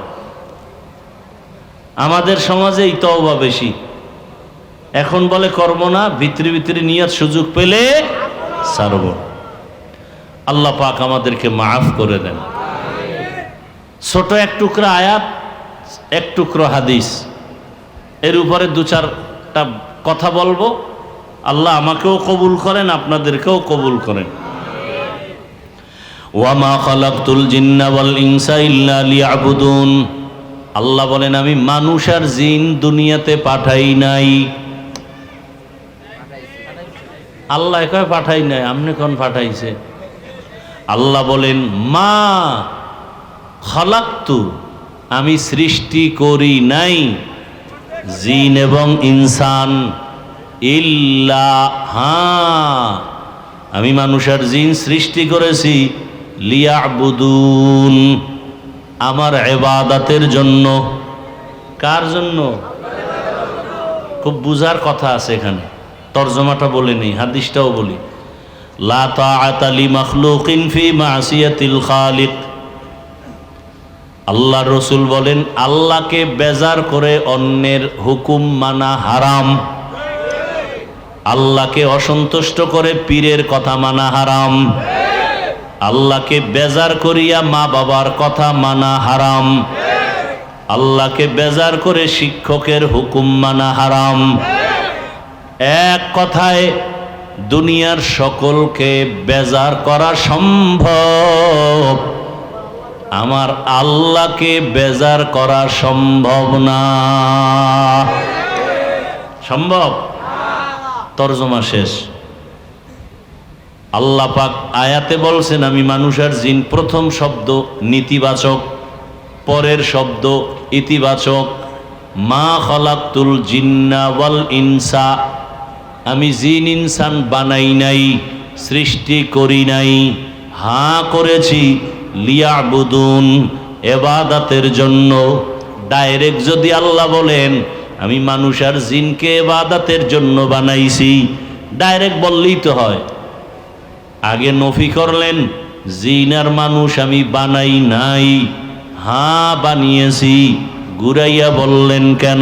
আমাদের সমাজে এই তওবা বেশি। এখন বলে করব না, ভিতরে ভিতরে নিয়ত সুযোগ পেলে ছাড়ব। আল্লাহ পাক আমাদেরকে মাফ করে দেন। ছোট এক টুকরা আয়াত, এক টুকরো হাদিস, এর উপরে দু চারটা কথা বলবো। আল্লাহ আমাকেও কবুল করেন, আপনাদেরকেও কবুল করেন। ওয়ামা খালাকতুল জিন্না ওয়াল ইনসা ইল্লা লিয়াবুদুন। আল্লাহ বলেন, আমি মানুষ আর জিন দুনিয়াতে পাঠাই নাই। আল্লাহ কয় পাঠাই নাই, আপনি কোন পাঠাইছে? আল্লাহ বলেন, মা খলাকতু আমি সৃষ্টি করি নাই জিন এবং ইনসান ইল্লা আমি মানুষ আর জিন সৃষ্টি করেছি লিয়াবুদুন আমার ইবাদতের জন্য। কার জন্য? খুব বুঝার কথা আছে এখানে, তরজমাটা বলে নেই, হাদিসটাও বলি। লা তাআতা লিমাখলুকিন ফি মাসিয়াতিল খালিক। আল্লাহর রাসূল বলেন আল্লাহকে বেজার করে অন্যের হুকুম মানা হারাম। আল্লাহকে অসন্তুষ্ট করে পীরের কথা মানা হারাম। আল্লাহকে বেজার করিয়া মা বাবার কথা মানা হারাম। আল্লাহকে বেজার করে শিক্ষকের হুকুম মানা হারাম। এক কথায় দুনিয়ার সকলকে বেজার করা সম্ভব, আমার আল্লাহকে বেজার করা সম্ভব না। সম্ভব? তরজমা শেষ। আল্লাহ পাক আয়াতে বলছেন আমি মানুষ আর জিন, প্রথম শব্দ নীতিবাচক, পরের শব্দ ইতিবাচক। মা খালাকতুল জিন্না ওয়াল ইনসা, আমি জিন ইনসান বানাই নাই, সৃষ্টি করি নাই, করেছি লিয়াবুদুন ইবাদতের জন্য। ডাইরেক্ট যদি আল্লাহ বলেন আমি মানুষ আর জিনকে ইবাদতের জন্য বানাইছি, ডাইরেক্ট বললেই তো হয়। আগে নফি করলেন জিন আর মানুষ আমি বানাই নাই, বানিয়েছি। ঘুরাইয়া বললেন কেন?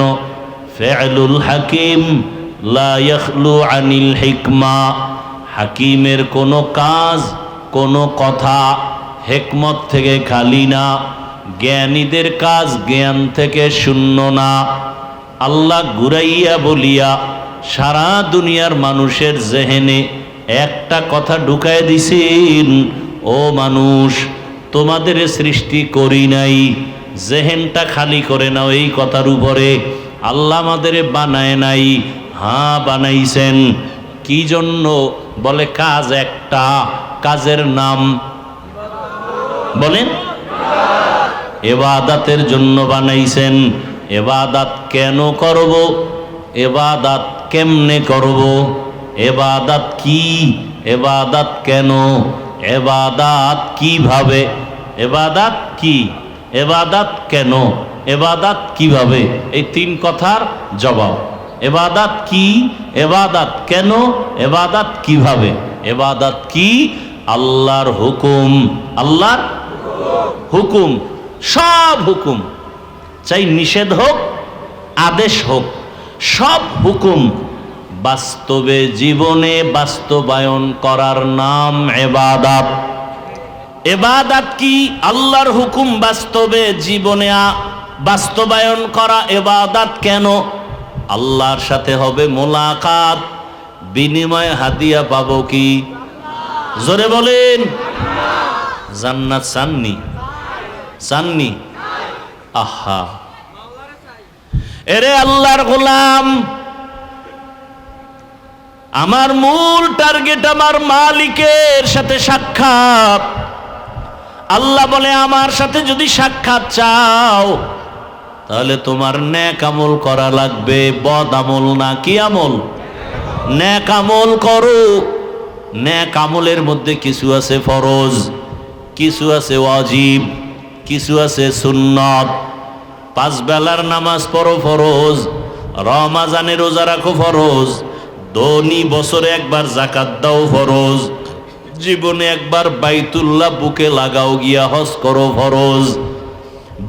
ফি'লুল হাকিম লা ইয়াখলু আনিল হিকমা, হাকিমের কোনো কাজ কোনো কথা হিকমত থেকে খালি না, জ্ঞানীদের কাজ জ্ঞান থেকে শূন্য না। আল্লাহ ঘুরাইয়া বলিয়া সারা দুনিয়ার মানুষের জেহেনে একটা কথা ঢুকায় দিছেন, ও মানুষ তোমাদের সৃষ্টি করি নাই, জেহেনটা খালি করে নাও এই কথার উপরে। আল্লাহ আমাদের বানায় নাই, বানাইছেন। কি জন্য? বলে কাজ একটা, কাজের নাম বলেন ইবাদতের জন্য বানাইছেন। ইবাদত কেন করব? ইবাদত কেমনে করব? ইবাদত কি? ইবাদত কেন? ইবাদত কিভাবে? ইবাদত কি? ইবাদত কেন? ইবাদত কিভাবে? এই তিন কথার জবাব। ইবাদত কি? ইবাদত কেন? ইবাদত কিভাবে? ইবাদত কি? আল্লাহর হুকুম। আল্লাহর হুকুম, সব হুকুম, চাই নিষেধ হোক আদেশ হোক, সব হুকুম বাস্তবে জীবনে বাস্তবায়ন করার নাম ইবাদত। ইবাদত কি? আল্লাহর হুকুম বাস্তবে জীবনে বাস্তবায়ন করা। ইবাদত কেন? আল্লাহর সাথে হবে মোলাকাত, বিনিময়ে হাদিয়া পাবো কি? জোরে বলেন। জান্নাত চাননি? চাননি? আহা, এরে আল্লাহর গোলাম, আমার মূল টার্গেট আমার মালিকের সাথে সাক্ষাৎ। আল্লাহ বলে আমার সাথে যদি সাক্ষাৎ চাও তাহলে তোমার নেক আমল করা লাগবে, বদ আমল না। কি আমল? নেক আমল করো। নেক আমলের মধ্যে কিছু আছে ফরজ, কিছু আছে ওয়াজিব, কিছু আছে সুন্নত। 5 বেলার নামাজ পড়ো ফরজ, রমাজানে রোজা রাখো ফরজ, ধনী বছরে একবার যাকাত দাও ফরজ, জীবনে একবার বাইতুল্লাহ বুকে লাগাও গিয়া হজ করো ফরজ,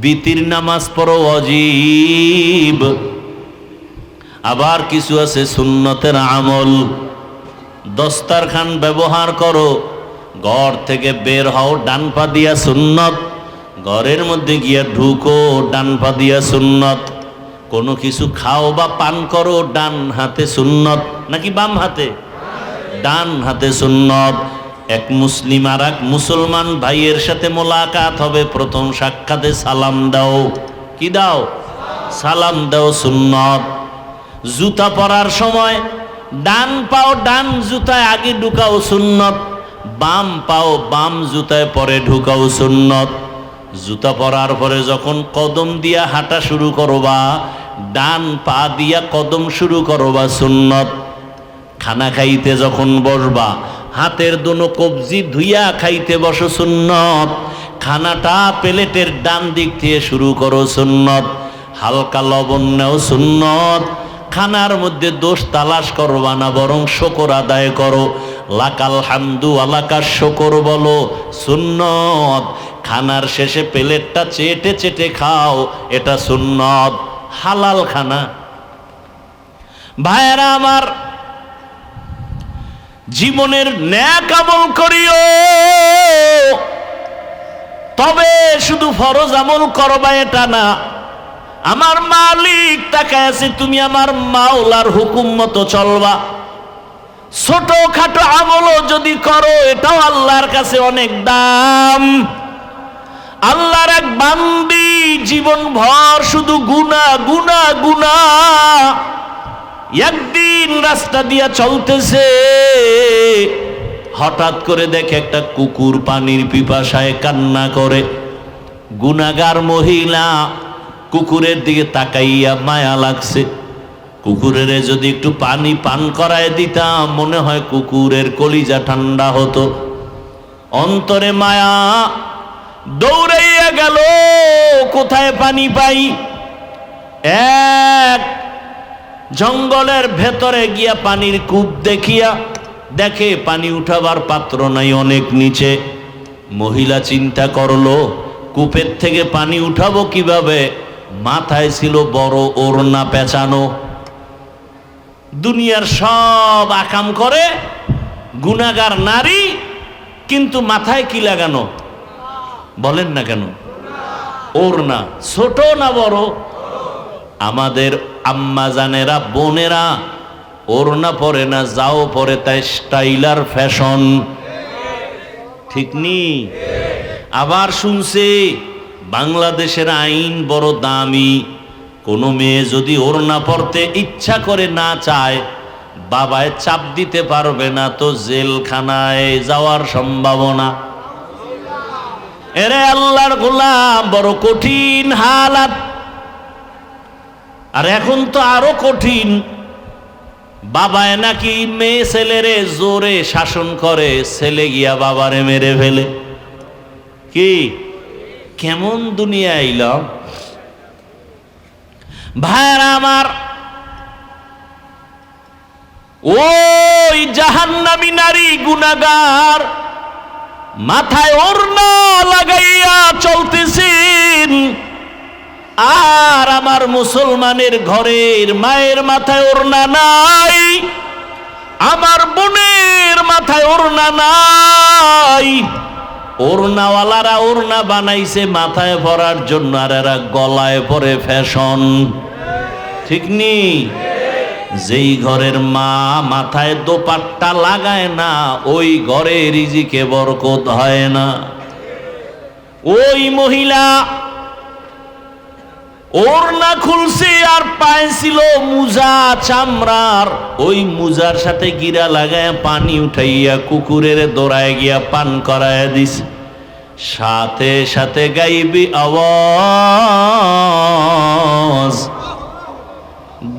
বিতির নামাজ পড়ো ওয়াজিব। আবার কিছু আছে সুন্নতের আমল। দস্তারখান ব্যবহার করো, ঘর থেকে বের হও ডান পা দিয়া সুন্নত, ঘরের মধ্যে গিয়া ঢুকো ডান পা দিয়া সুন্নত। কোনো কিছু খাও বা পান করো ডান হাতে সুন্নত নাকি বাম হাতে? ডান হাতে সুন্নত। এক মুসলিম আর এক মুসলমান ভাইয়ের সাথে মোলাকাত হবে, প্রথম সাক্ষাতে সালাম দাও। কি দাও? সালাম দাও, সুন্নত। জুতা পরার সময় ডান পাও ডান জুতায় আগে ঢুকাও সুন্নত, বাম পাও বাম জুতায় পরে ঢুকাও সুন্নত। জুতা পরার পরে যখন কদম দিয়া হাঁটা শুরু করবা, ডান পা দিয়া কদম শুরু করবা সুন্নত। খানা খাইতে যখন বসবা, হাতের দুনো কবজি ধুইয়া খাইতে বসো সুন্নত। খানাটা প্লেটের ডান দিক থেকে শুরু করো সুন্নত। হালকা লবণ নেও সুন্নত। খানার মধ্যে দোষ তালাশ করবা না, বরং শকর আদায় করো। লাকাল হামদু আলাকার শকর বলো সুন্নত। খানার শেষে প্লেটটা চেটে চেটে খাও, এটা সুন্নত, হালাল খানা। ভাইয়েরা আমার, জীবনের ন্যাক আমল করিও, তবে শুধু ফরজ আমল করবা এটা না। আমার মালিক তাকায় আছে, তুমি আমার মাওলার হুকুম মতো চলবা। ছোট খাটো আমলও যদি করো, এটাও আল্লাহর কাছে অনেক দাম। আল্লাহর এক বান্দি জীবন ভর শুধু গুনাহ গুনাহ গুনাহ। একদিন রাস্তা দিয়া চলতেছে, হঠাৎ করে দেখে একটা কুকুর পানির পিপাসায় কান্না করে। গুনাহগার মহিলা কুকুরের দিকে তাকাইয়া মায়া লাগছে। কুকুরের যদি একটু পানি পান করায় দিতাম, মনে হয় কুকুরের কলিজা ঠান্ডা হতো। অন্তরে মায়া, দৌড়াইয়া গেল কোথায় পানি পাই। এক জঙ্গলের ভেতরে গিয়া পানির কূপ দেখিয়া দেখে পানি উঠাবার পাত্র নাই, অনেক নিচে। মহিলা চিন্তা করলো, কূপের থেকে পানি উঠাবো কিভাবে? মাথায় ছিল বড় ওড়না পেঁচানো। দুনিয়ার সব আকাম করে গুনাহগার নারী, কিন্তু মাথায় কি লাগানো বলেন না কেন? ওড়না। ছোট না বড়? আমাদের আম্মা জানেরা, বোনেরা ওড়না পরে না, যাও পরে, তাই স্টাইলার ফ্যাশন, ঠিক নি? আবার শুনছে বাংলাদেশের আইন বড় দামি। কোনো মেয়ে যদি ওড়না পরতে ইচ্ছা করে না চায়, বাবায় চাপ দিতে পারবে না, তো জেলখানায় যাওয়ার সম্ভাবনা। এরে আল্লাহর গোলাম, বড় কঠিন হালাত। আর এখন তো আরো কঠিন। বাবায় নাকি মেয়ে ছেলেরে জোরে শাসন করে, ছেলে গিয়া বাবারে মেরে ফেলে। কি কেমন দুনিয়া আইল ভাইরা আমার! ওই জাহান্নামী নারী গুনাহগার মাথায় ওড়না লাগাইয়া চলতেছেন, আর আমার মুসলমানের ঘরের মায়ের মাথায় ওড়না নাই, আমার বোনের মাথায় ওড়না নাই। ওড়নাওয়ালারা ওড়না বানাইছে মাথায় পরার জন্য, আর এরা গলায় পরে ফ্যাশন, ঠিক নি? যেই ঘরের মা মাথায় দোপাট্টা লাগায় না, ওই ঘরে রিজিকে বরকত হয় না। ওই মহিলা ওড়না খুলছে আর পায়ে ছিল মুজা চামড়ার, ওই মুজার সাথে গিরা লাগায় পানি উঠাইয়া কুকুরের দৌড়ায় গিয়া পান করায় দিছে। সাথে সাথে গাইবি আওয়াজ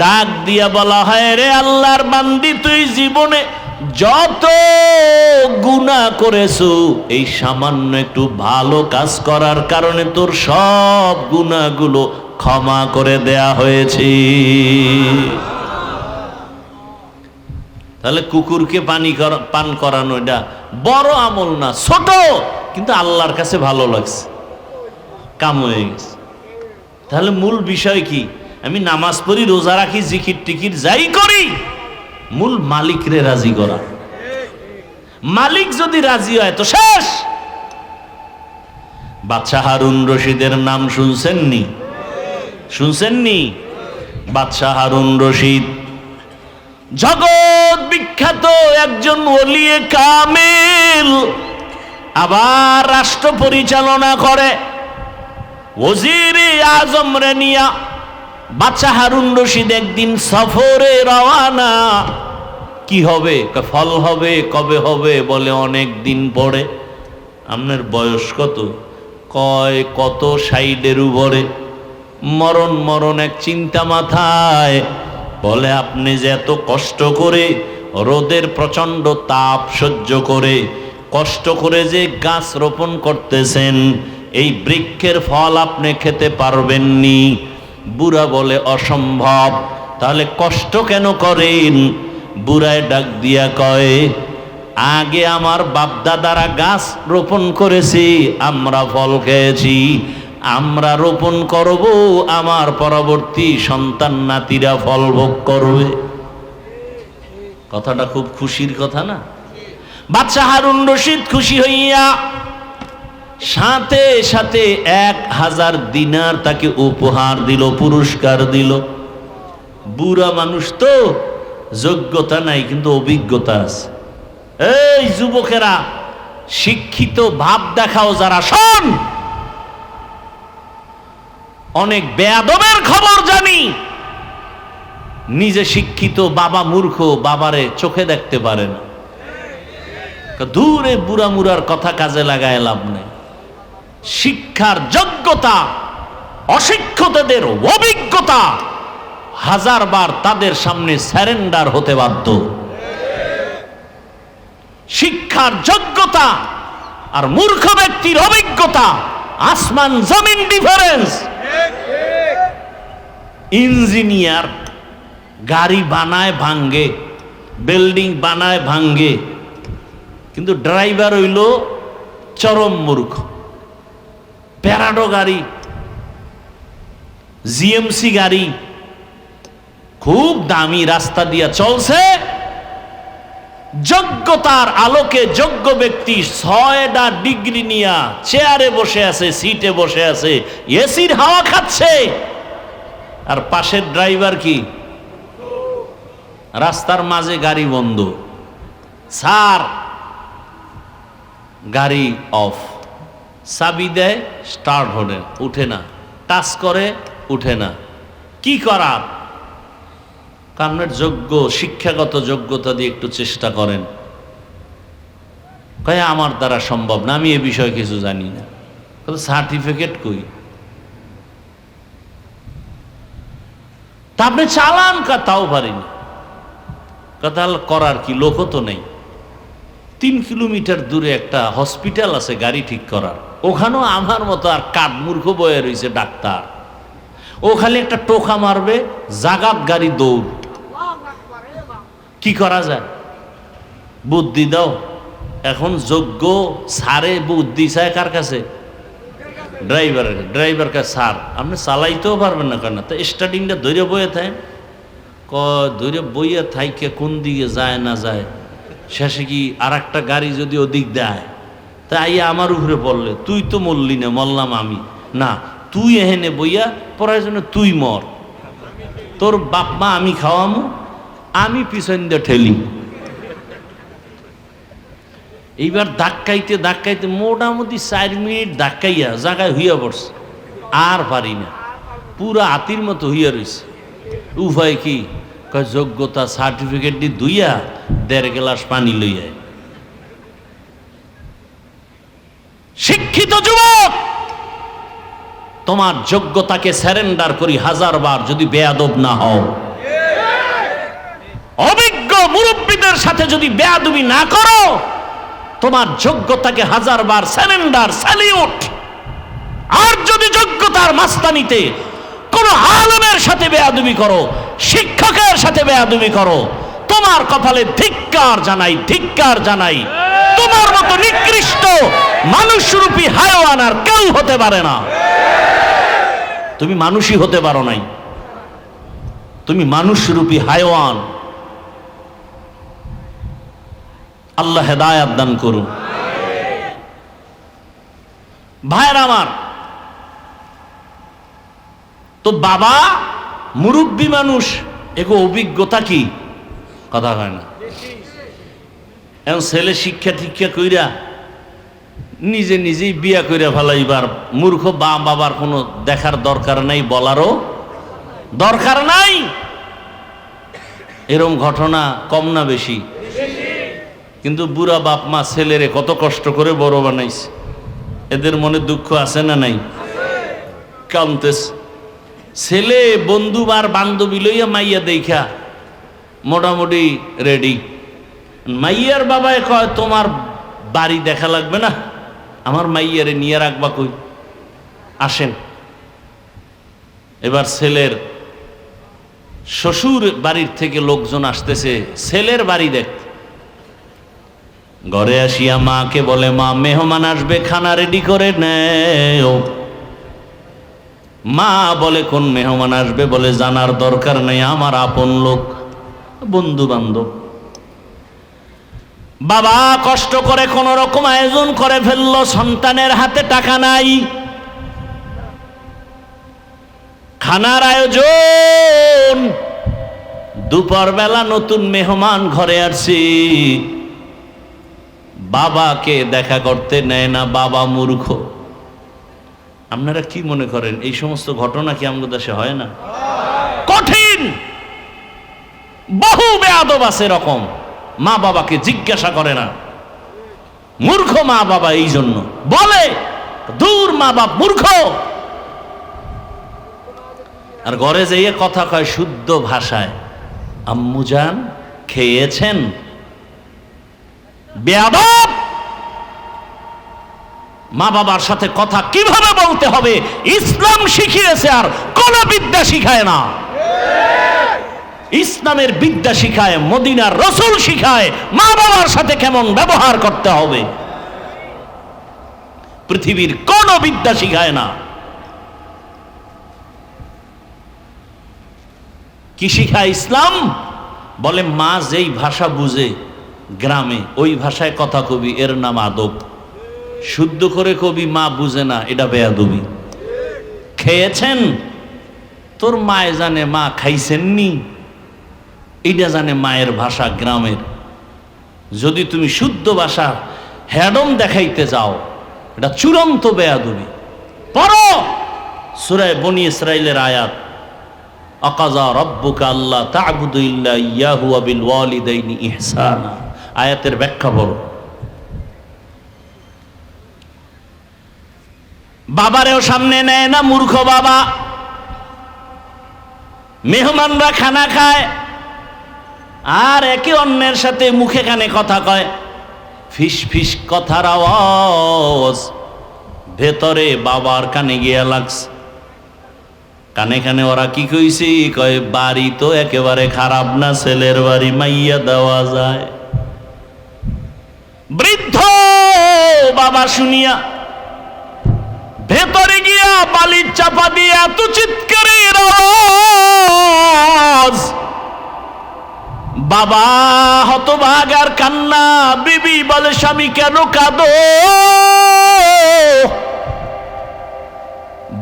ডাক দিয়া বলা হয়, রে আল্লাহর বান্দি, তুই জীবনে যত গুনাহ করেছো, এই সামান্য একটু ভালো কাজ করার কারণে তোর সব গুনাহগুলো ক্ষমা করে দেয়া হয়েছে। তাহলে কুকুরকে পান করানো এটা বড় আমল না, ছোট, কিন্তু আল্লাহর কাছে ভালো লাগছে, কাম হয়ে গেছে। তাহলে মূল বিষয় কি? আমি নামাজ পড়ি, রোজা রাখি, জিকির টিকির যাই করি, মূল মালিকরে রাজি করা। মালিক যদি রাজি হয় তো শেষ। বাদশাহ হারুন রশিদের নাম শুনছেননি? শুনছেননি? বাদশাহ হারুন রশিদ জগৎ বিখ্যাত একজন ওলিয়ে কামেল, আবার রাষ্ট্র পরিচালনা করে। ওজিরে আজম রে নিয়া বাদশাহ হারুন রশিদ একদিন সফরে রওয়ানা। কি হবে? ফল হবে। কবে হবে? বলে অনেক দিন পরে। আপনার বয়স কত? কয় কত সাইডের উপরে মরণ মরণ এক চিন্তা মাথায়। বলে আপনি যে এত কষ্ট করে রোদের প্রচণ্ড তাপ সহ্য করে কষ্ট করে যে গাছ রোপণ করতেছেন, এই বৃক্ষের ফল আপনি খেতে পারবেননি। বুড়া বলে অসম্ভব। তাহলে কষ্ট কেন করেন? বুড়ায় ডাক দিয়া কয়, আগে আমার বাপদাদারা গাছ রোপণ করেছি, আমরা ফল খেয়েছি, আমরা রোপণ করব, আমার পরবর্তী সন্তান নাতিরা ফল ভোগ করবে। কথাটা খুব খুশির কথা না? বাদশাহ হারুন রশিদ খুশি হইয়া সাথে সাথে 1000 দিনার তাকে উপহার দিল, পুরস্কার দিল। বুড়া মানুষ তো, যোগ্যতা নাই কিন্তু অভিজ্ঞতা আছে। এই যুবকেরা, শিক্ষিত ভাব দেখাও যারা, শোন, অনেক বেয়াদবের খবর জানি। নিজে শিক্ষিত, বাবা মূর্খ, বাবারে চোখে দেখতে পারে না। দূরে বুড়া মুড়ার কথা কাজে লাগায় লাভ নেই। শিক্ষার যোগ্যতা, অশিক্ষিতদের অভিজ্ঞতা 1000 বার তাদের সামনে স্যারেন্ডার হতে বাধ্য। শিক্ষার যোগ্যতা আর মূর্খ ব্যক্তির অভিজ্ঞতা আসমান জমিন ডিফারেন্স। ইঞ্জিনিয়ার গাড়ি বানায় ভাঙ্গে, বিল্ডিং বানায় ভাঙ্গে, কিন্তু ড্রাইভার হইল চরম মূর্খ। প্যারাডো গাড়ি, জিএমসি গাড়ি খুব দামি রাস্তা দিয়া চলছে, যোগ্যতার আলোকে যোগ্য ব্যক্তি 6টা ডিগ্রি নিয়া চেয়ারে বসে আছে, সিটে বসে আছে, এসির হাওয়া খাচ্ছে, আর পাশের ড্রাইভার কি রাস্তার মাঝে গাড়ি বন্ধ, স্যার গাড়ি অফ, চাবি দেয় স্টার্ট হলে উঠে না, টাচ করে উঠে না, কি করার? আপনার যোগ্য শিক্ষাগত যোগ্যতা দিয়ে একটু চেষ্টা করেন। কয় আমার দ্বারা সম্ভব না, আমি এ বিষয়ে কিছু জানি না। সার্টিফিকেট কই? তা আপনি চালান, তাও পারিনি। কথা করার কি, লোকও তো নেই। 3 কিলোমিটার দূরে একটা হসপিটাল আছে গাড়ি ঠিক করার, ওখানেও আমার মতো আর কাঠ মূর্খ বয়ে রয়েছে ডাক্তার। ও খালি একটা টোকা মারবে, জাগাত গাড়ি দৌড়। কি করা যায়? বুদ্ধি দাও। এখন যোগ্য সারে বুদ্ধি চায় কার কাছে? ড্রাইভার কাছে। স্যার আপনি চালাইতেও পারবেন না কেন? তা স্টার্টিংটা ধৈর্য বইয়ে থাকেন। ধৈর্য বইয়ে থাইকে কোন দিকে যায় না যায়, শেষে কি আর একটা গাড়ি যদি ওদিক দেয়, তা আইয়া আমার উপরে বললে, তুই তো মরলি না, মরলাম আমি। না, তুই এহেনে বইয়া পড়ার জন্য তুই মর, তোর বাপ মা আমি খাওয়ামু, আমি পিছন দিয়ে ঠেলি। এইবার ধাক্কাইতে ধাক্কাইতে মোটামুটি 4 মিনিট ধাক্কাইয়া জায়গায় হইয়া পড়ছে, আর পারি না, পুরা হাতির মতো হইয়া রয়েছে। উপায় কি? যোগ্যতা সার্টিফিকেট দিয়ে ধুইয়া 1.5 গ্লাস পানি লইয়া। শিক্ষিত যুবক, তোমার যোগ্যতাকে স্যারেন্ডার করি 1000 বার, যদি বেয়াদব না হও। অভিজ্ঞ মুরব্বীদের সাথে যদি বেয়াদবি না করো, তোমার যোগ্যতাকে 1000 বার স্যারেন্ডার, স্যালিউট। আর যদি যোগ্যতার মাস্তানিতে কোন আলেমের সাথে বেয়াদবি করো, শিক্ষকের সাথে বেয়াদবি করো, তোমার কপালে ধিক্কার জানাই, ধিক্কার জানাই। তোমার মতো নিকৃষ্ট মানুষরূপী হায়াওয়ান আর কেউ হতে পারে না। তুমি মানুষই হতে পারো নাই, তুমি মানুষরূপী হায়াওয়ান। আল্লাহ হেদায়াত দান করুন। ভাইয়ের আমার, তো বাবা মুরব্বী মানুষ, এগো অভিজ্ঞতা কি? কথা হয় না। এখন ছেলে শিক্ষা টিক্ষা কইরা নিজে নিজেই বিয়া কইরা ফেলাইবার মূর্খ বাবার কোনো দেখার দরকার নাই, বলারও দরকার নাই। এরকম ঘটনা কম না বেশি? কিন্তু বুড়া বাপ মা ছেলেরে কত কষ্ট করে বড় বানাইছে। এদের মনে দুঃখ আছে না নাই? কামতেস ছেলে বন্ধু আর বান্ধবী লইয়া মাইয়া দেখা মোটামুটি রেডি। মাইয়ার বাবায় কয় তোমার বাড়ি দেখা লাগবে না, আমার মাইয়ারে নিয়ে রাখবা কই, আসেন। এবার ছেলের শ্বশুর বাড়ির থেকে লোকজন আসতেছে ছেলের বাড়ি দেখতে। ঘরে আসিয়া মাকে বলে, মা মেহমান আসবে, খানা রেডি করে নেও। মা বলে, কোন মেহমান আসবে? বলে, জানার দরকার নেই, আমার আপন লোক, বন্ধু বান্ধব। বাবা কষ্ট করে কোন রকম আয়োজন করে ফেললো, সন্তানের হাতে টাকা নাই, খানার আয়োজন। দুপুর বেলা নতুন মেহমান ঘরে আসছে, বাবাকে দেখা করতে নেয় না, বাবা মূর্খ। আপনারা কি মনে করেন এই সমস্ত ঘটনা কি আমাদের দেশে হয় না? কঠিন, বহু বেয়াদব আছে এরকম, মা বাবাকে জিজ্ঞাসা করে না। মূর্খ মা বাবা, এই জন্য বলে দূর মা বাপ মূর্খ। আর ঘরে যেয়ে কথা কয় শুদ্ধ ভাষায়, আম্মুজান খেয়েছেন? বেয়াদব। মা বাবার সাথে কথা কিভাবে বলতে হবে ইসলাম শিখিয়েছে, আর কোন বিদ্যা শিখায় না। ইসলামের বিদ্যা শিখায়, মদিনার রাসূল শিখায় মা বাবার সাথে কেমন ব্যবহার করতে হবে। পৃথিবীর কোন বিদ্যা শিখায় না। কি শিখায় ইসলাম? বলে মা যেই ভাষা বুঝে গ্রামে ওই ভাষায় কথা কবি, এর নাম আদব। শুদ্ধ করে কবি মা বুঝে না, এটা বেয়াদবি। খেয়েছেন? তোর মায়ে জানে মা খাইছেননি, এইটা জানে মায়ের ভাষা গ্রামের। যদি তুমি শুদ্ধ ভাষা হ্যাডম দেখাইতে যাও, এটা চূড়ান্ত বেয়াদবি। পড়ো সূরা বনী ইসরাঈলের আয়াত, আকাযা রাব্বুকা আল্লা তা'বুদু ইল্লা ইয়াহু ওয়া বিল ওয়ালিদাইনি ইহসানা। আয়াতের ব্যাখ্যা বলো। বাবারেও সামনে নেয় না, মূর্খ বাবা। মেহমানরা খানা খায় আর একে অন্যের সাথে মুখে কানে কথা কয়, ফিস ফিস কথার আওয়াজ ভেতরে বাবার কানে গিয়া লাগছে। কানে কানে ওরা কি কইছে? কয় বাড়ি তো একেবারে খারাপ না, ছেলের বাড়ি মাইয়া দেওয়া যায়। বৃদ্ধ বাবা শুনিয়া ভেতরে গিয়া বালির চাপা দিয়ে এত চিৎকারের আওয়াজ, বাবা হতভাগার কান্না। বিবি বলে, স্বামী কেন কাঁদো?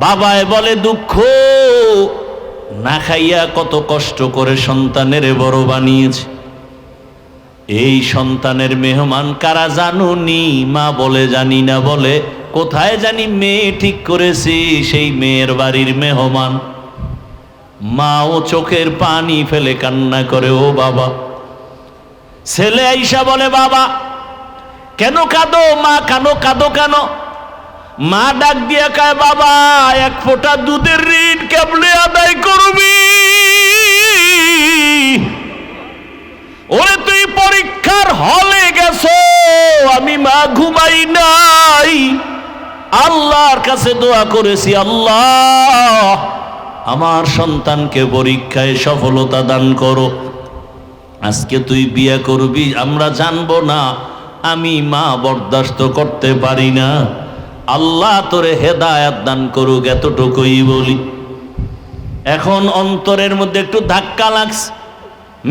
বাবায় বলে, দুঃখ না খাইয়া কত কষ্ট করে সন্তানের বড় বানিয়েছে। এই সন্তানের মেহমান কারা জানুনি? মা বলে, জানি না। বলে, কোথায় জানি মেয়ে ঠিক করেছি, সেই মেয়ের বাড়ির মেহমান। মা ও চোখের পানি ফেলে কান্না করে, ও বাবা। ছেলে আইসা বলে, বাবা কেন কাঁদো? মা কানো কাঁদো কেন? মা ডাক দিয়া কয়, বাবা এক ফোঁটা দুধের ঋণ কেবলে আদায় করবি? ওরে তুই পরীক্ষার হলে গেছো, আমি মা ঘুমাই নাই, আল্লাহর কাছে দোয়া করেছি, আল্লাহ আমার সন্তানকে পরীক্ষায় সফলতা দান করো। আজকে তুই বিয়ে করবি, আমরা জানবো না, আমি মা বরদাস্ত করতে পারি না, আল্লাহ তোরে হেদায়েত দান করুক, এতটুকুই বলি। এখন অন্তরের মধ্যে একটু ধাক্কা লাগছে।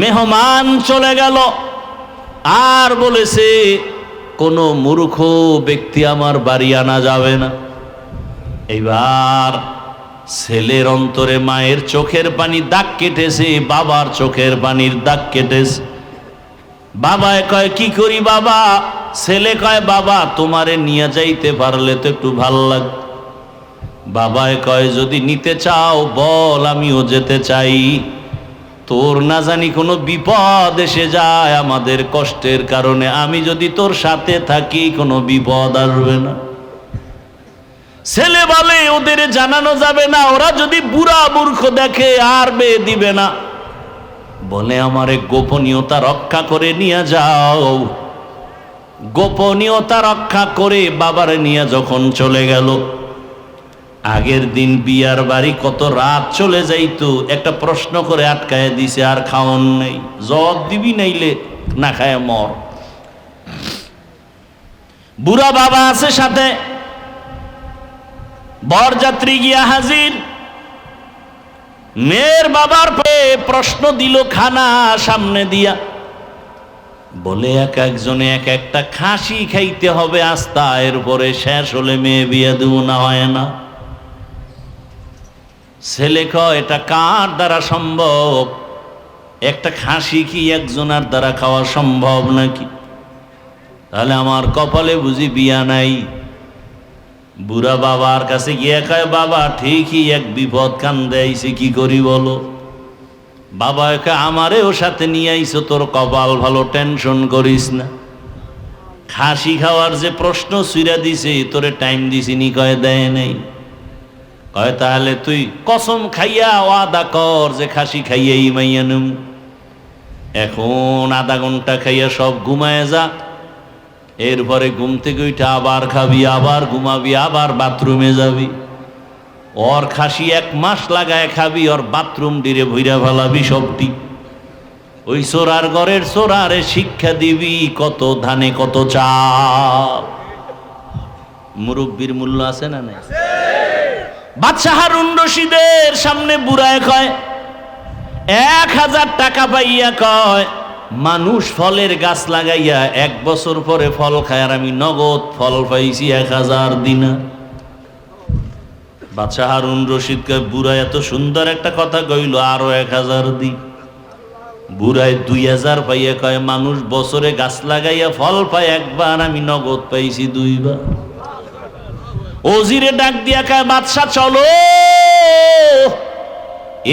মেহমান চলে গেল, আর বলেছে কোনো মূর্খ ব্যক্তি আমার বাড়ি আনা যাবে না। এইবার ছেলের অন্তরে মায়ের চোখের পানি দাগ কেটেছে, বাবার চোখের পানির দাগ কেটেছে। বাবায় কয়, কি করি বাবা? ছেলে কয়, বাবা তোমারে নিয়ে যাইতে পারলে তো একটু ভাল লাগ। বাবায় কয়, যদি নিতে চাও বল, আমিও যেতে চাই। তোর না জানি কোনো বিপদ এসে যায় আমাদের কষ্টের কারণে, আমি যদি তোর সাথে থাকি কোনো বিপদ আসবে না। ছেলে বলে ওদের জানানো যাবে না, ওরা যদি বুড়া মূর্খ দেখে আর বিয়ে দিবে না। বলে আমারে গোপনীয়তা রক্ষা করে নিয়ে যাও। গোপনীয়তা রক্ষা করে বাবারে নিয়ে যখন চলে গেল, আগের দিন বিয়ার বাড়ি কত রাত চলে যাইতো, একটা প্রশ্ন করে আটকায় দিছে, আর খাওয়ান নেই, জবাব দিবি নাইলে না খায় মর। বুড়া বাবা আছে সাথে, বরযাত্রী গিয়া হাজির। মেয়ের বাবার প্রশ্ন দিল খানা সামনে দিয়া, বলে এক একজনে এক একটা খাসি খাইতে হবে আস্তা, এরপরে শেষ হলে মেয়ে বিয়ে দেব, না হয় না। ছেলে কয় এটা কার দ্বারা সম্ভব? একটা খাসি কি একজনের দ্বারা খাওয়া সম্ভব নাকি? তাহলে আমার কপালে বুঝি বিয়া নাই। বুড়া বাবার কাছে গিয়ে কয় বাবা ঠিকই এক বিপদ কান্দে আইছে, কি করি বলো? বাবা একে আমারেও সাথে নিয়ে আইছো, তোর কপাল ভালো, টেনশন করিস না। খাসি খাওয়ার যে প্রশ্ন সুইরা দিছে, তোরে টাইম দিছিনি? কয় দেয় নাই। কয় তাহলে তুই কসম খাইয়া ওয়াদা কর যে খাসি খাইয়াই মাইয়া নেম। এখন আধা ঘন্টা খাইয়া সব ঘুমায় যা, এরপরে ঘুম থেকে উঠে আবার খাবি, আবার ঘুমাবি, আবার বাথরুমে যাবি। ওর খাসি 1 মাস লাগায় খাবি, ওর বাথরুম ডিরে ভইরা ফেলাবি সবটি। ওই চোরার ঘরের চোরারে শিক্ষা দিবি কত ধানে কত চাল। মুরব্বির মূল্য আছে না নাই? বাদশাহ হারুন রশিদের সামনে বুড়ায় কয় 1000 টাকা পাইয়া কয় মানুষ ফলের গাছ লাগাইয়া 1 বছর পরে ফল খায়, আর আমি নগদ ফল পাইছি 1000 দিনার। বাদশাহ হারুন রশিদ কয় বুড়ায় এত সুন্দর একটা কথা কইল, আরো 1000 দি। বুড়ায় 2000 পাইয়া কয় মানুষ বছরে গাছ লাগাইয়া ফল পায় একবার, আমি নগদ পাইছি 2 বার। ওজিরে ডাক দিয়া কয় বাদশা চলো,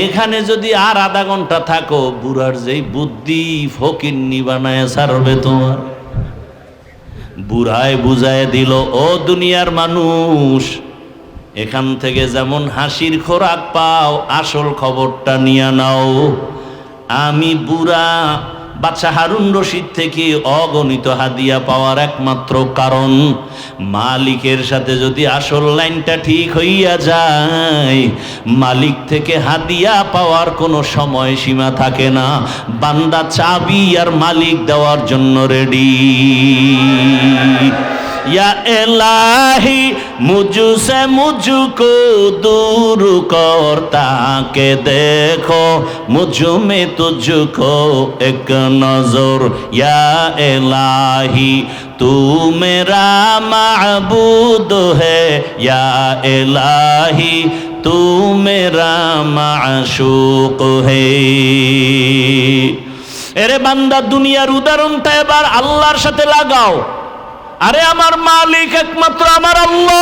এখানে যদি আর আধা ঘন্টা থাকো বুড়ার যেই বুদ্ধি ফকিন্নি বানায় ছাড়বে তোমার। বুড়ায় বুঝায় দিল, ও দুনিয়ার মানুষ, এখান থেকে যেমন হাসির খোরাক পাও, আসল খবরটা নিয়ে নাও। আমি বুড়া বাদশাহ হারুন রশিদ থেকে অগণিত হাদিয়া পাওয়ার একমাত্র কারণ, মালিকের সাথে যদি আসল লাইনটা ঠিক হইয়া যায়, মালিক থেকে হাদিয়া পাওয়ার কোনো সময় সীমা থাকে না। বান্দা চাবি আর মালিক দেওয়ার জন্য রেডি। या इलाही मुझसे मुझको दूर करता के देखो मुझ में तुझको एक नजर। या इलाही तू मेरा माबूद है, या इलाही तू मेरा माशूक है। এরে বান্দা দুনিয়ার উদাহরণটা এবার আল্লাহর সাথে লাগাও। আরে আমার মালিক একমাত্র আমার আল্লাহ।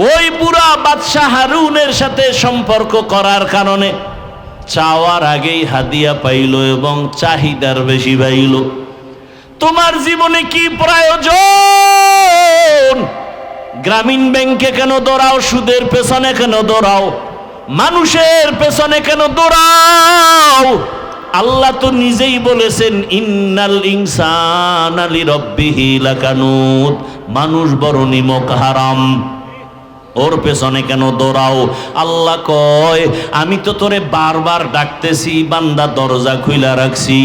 ওই বুড়া বাদশাহ হারুনের সাথে সম্পর্ক করার কারণে চাওয়ার আগেই হাদিয়া পাইল এবং চাহিদার বেশি পাইল। তোমার জীবনে কি প্রয়োজন? গ্রামীণ ব্যাংকে কেন দৌড়াও? সুদের পেছনে কেন দৌড়াও? মানুষের পেছনে কেন দৌড়াও? আল্লাহ তো নিজেই বলেছেন ইন্নাল ইনসানা লিরাব্বিহি লাকানুত, মানুষ বড় নিমক হারাম, ওর পেছনে কেন দৌড়াও? আল্লাহ কয় আমি তো তোরে বারবার ডাকতেছি, বান্দা দরজা খুইলা রাখছি।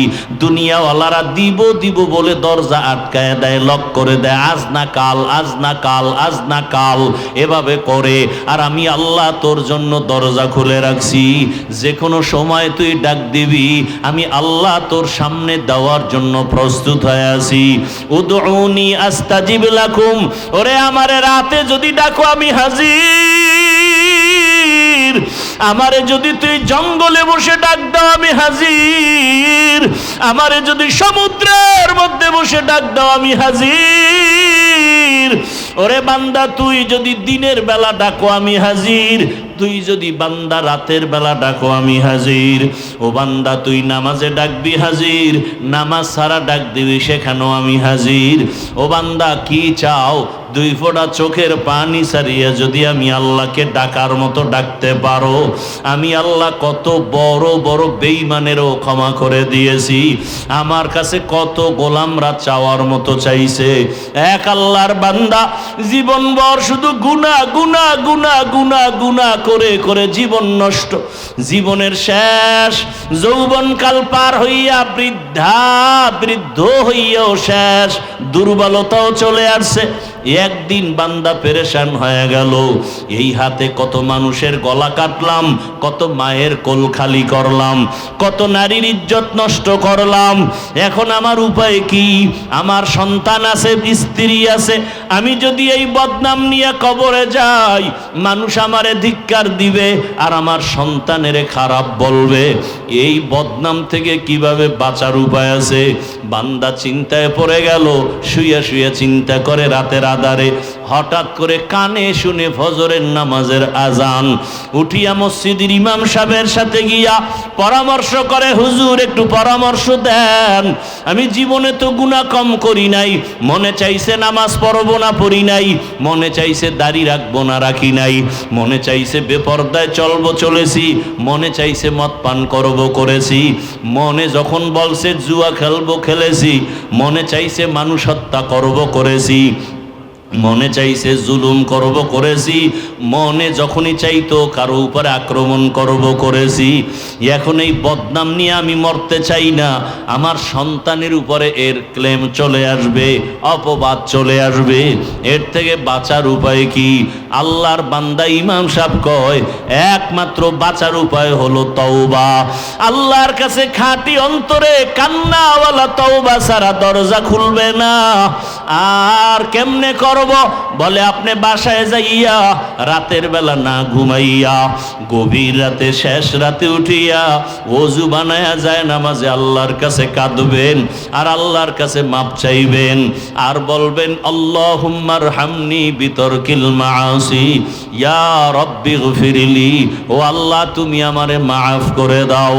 দুনিয়াওয়ালারা দিব দিব বলে দরজা আটকায় দেয়, লক করে দেয়, আজ না কাল, আজ না কাল, আজ না কাল এভাবে করে। আর আমি আল্লাহ তোর জন্য দরজা খুলে রাখছি, যে কোনো সময় তুই ডাক দিবি, আমি আল্লাহ তোর সামনে দেওয়ার জন্য প্রস্তুত হয়ে আছি। উদউনি আস্তাজিব লাকুম, ওরে আমারে রাতে যদি ডাকো আমি হাজির। আমারে যদি তুই জঙ্গলে বসে ডাক দাও আমি হাজির। আমারে যদি সমুদ্রের মধ্যে বসে ডাক দাও আমি হাজির। ওরে বান্দা তুই যদি দিনের বেলা ডাকো আমি হাজির, তুই যদি বান্দা রাতের বেলা ডাকো আমি হাজির, ও বান্দা তুই নামাজে ডাকবি হাজির, নামাজ ছাড়া ডাক দিবি সেখানেও আমি হাজির। ও বান্দা কি চাও? দুই ফোঁটা চোখের পানি ছাড়িয়ে যদি আমি আল্লাহকে ডাকার মতো ডাকতে পারো, আমি আল্লাহ কত বড় বড় বেঈমানেরও ক্ষমা করে দিয়েছি। আমার কাছে কত গোলামরা চাওয়ার মতো চাইছে। এক আল্লাহর বান্দা জীবনভর শুধু গুনাহ গুনাহ গুনাহ গুনাহ গুনাহ করে করে জীবন নষ্ট। জীবনের শেষ যৌবনকাল পার হইয়া বৃদ্ধ হইয়াও শেষ, দুর্বলতাও চলে আসছে। একদিন বান্দা পেরেশান হয়ে গেল, এই হাতে কত মানুষের গলা কাটলাম, কত মায়ের কোল খালি করলাম, কত নারীর ইজ্জত নষ্ট করলাম। এখন আমার উপায় কি? আমার সন্তান আছে, স্ত্রী আছে, আমি যদি এই বদনাম নিয়ে কবরে যাই, মানুষ আমারে ধিক্কার দিবে আর আমার সন্তানেরে খারাপ বলবে। এই বদনাম থেকে কিভাবে বাঁচার উপায় আছে? বান্দা চিন্তায় পড়ে গেল, শুয়ে শুয়ে চিন্তা করে রাতের আধারে হঠাৎ করে কানে শুনে ফজরের নামাজের আজান। উঠিয়া মসজিদের ইমাম সাহেবের সাথে গিয়া পরামর্শ করে, হুজুর একটু পরামর্শ দেন, আমি জীবনে তো গুনাহ কম করি নাই, মনে চাইছে নামাজ পড়ব না পড়ি নাই, মনে চাইছে দাড়ি রাখবো না রাখি নাই, মনে চাইছে বেপরদায় চলবো চলেছি, মনে চাইছে মদ পান করব করেছি, মনে যখন বলছে জুয়া খেলবো খেলেছি, মনে চাইছে মানুষ হত্যা করব করেছি, মনে চাইছে জুলুম করব করেছি, মনে যখনই চাইতো কারো উপরে আক্রমণ করব করেছি। এখন এই বদনাম নিয়ে আমি মরতে চাই না, আমার সন্তানের উপরে এর ক্লেম চলে আসবে, অপবাদ চলে আসবে। এর থেকে বাঁচার উপায় কি? আল্লাহর বান্দা ইমাম সাহেব কয় একমাত্র বাঁচার উপায় হলো তওবা। আল্লাহর কাছে খাঁটি অন্তরে কান্নাওয়ালা তওবা ছাড়া দরজা খুলবে না। আর কেমনে করব? বলে আপনি বাসায় যাইয়া রাতের বেলা না ঘুমাইয়া গভীর রাতে শেষ রাতে উঠিয়া ওযু বানায়া যায় নামাজে আল্লাহর কাছে কাঁদবেন আর আল্লাহর কাছে মাপ চাইবেন আর বলবেন আল্লাহুম্মারহামনি বিতরকিল মাআসি ইয়া রাব্বি গফিরলি, ও আল্লাহ তুমি আমারে মাফ করে দাও।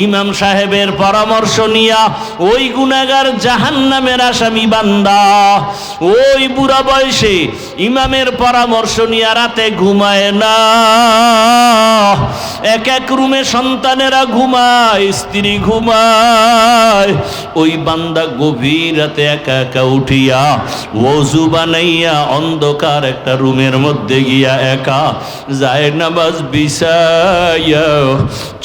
ইমাম সাহেবের পরামর্শ নিয়া ওই গুনাহগার জাহান্নামের আসামি বান্দা ওই বুড়া বয়সে ইমামের পরামর্শ নিয়ে রাতে ঘুমায় না। এক এক রুমে সন্তানেরা ঘুমায়, স্ত্রী ঘুমায়। ওই বান্দা গভীর রাতে একা একা উঠিয়া ওযু বানাইয়া অন্ধকার একটা রুমের মধ্যে গিয়া একা যায় নামাজ বিছাইয়া